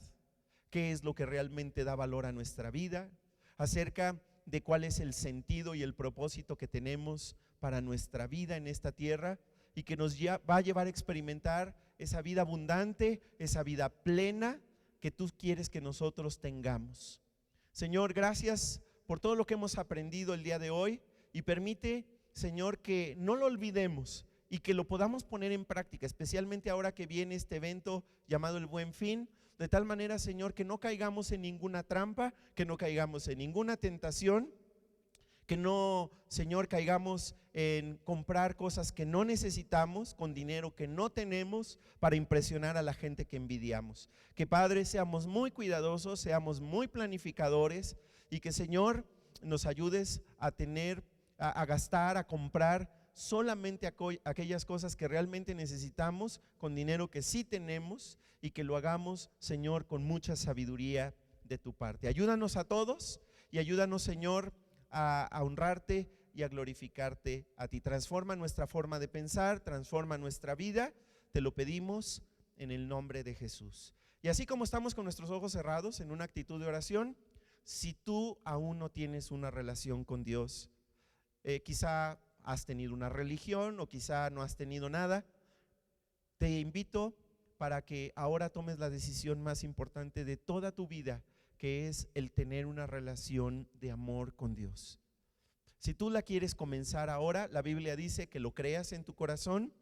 Speaker 1: qué es lo que realmente da valor a nuestra vida, acerca de cuál es el sentido y el propósito que tenemos para nuestra vida en esta tierra, y que nos va a llevar a experimentar esa vida abundante, esa vida plena que tú quieres que nosotros tengamos. Señor, gracias por todo lo que hemos aprendido el día de hoy, y permite, Señor, que no lo olvidemos y que lo podamos poner en práctica, especialmente ahora que viene este evento llamado el Buen Fin, de tal manera, Señor, que no caigamos en ninguna trampa, que no caigamos en ninguna tentación, que no, Señor, caigamos en comprar cosas que no necesitamos con dinero que no tenemos para impresionar a la gente que envidiamos. Que, Padre, seamos muy cuidadosos, seamos muy planificadores, y que, Señor, nos ayudes a tener, a gastar, a comprar solamente aquellas cosas que realmente necesitamos con dinero que sí tenemos, y que lo hagamos, Señor, con mucha sabiduría de tu parte. Ayúdanos a todos y ayúdanos, Señor, a honrarte y a glorificarte a ti. Transforma nuestra forma de pensar, transforma nuestra vida, te lo pedimos en el nombre de Jesús. Y así como estamos con nuestros ojos cerrados en una actitud de oración, si tú aún no tienes una relación con Dios, quizá has tenido una religión o quizá no has tenido nada, te invito para que ahora tomes la decisión más importante de toda tu vida, que es el tener una relación de amor con Dios. Si tú la quieres comenzar ahora, la Biblia dice que lo creas en tu corazón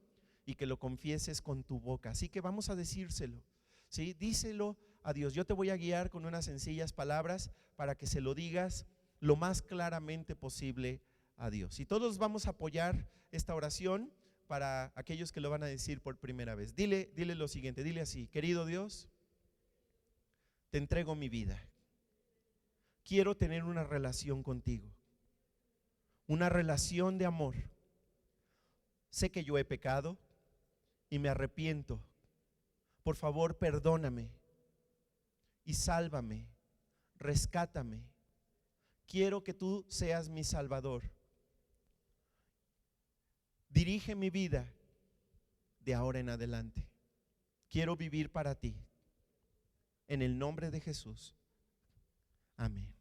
Speaker 1: y que lo confieses con tu boca. Así que vamos a decírselo, ¿sí? Díselo a Dios. Yo te voy a guiar con unas sencillas palabras para que se lo digas lo más claramente posible a Dios. Y todos vamos a apoyar esta oración para aquellos que lo van a decir por primera vez. Dile lo siguiente, dile así: querido Dios, te entrego mi vida. Quiero tener una relación contigo, una relación de amor. Sé que yo he pecado y me arrepiento. Por favor, perdóname y sálvame, rescátame. Quiero que tú seas mi Salvador. Dirige mi vida de ahora en adelante. Quiero vivir para ti. En el nombre de Jesús. Amén.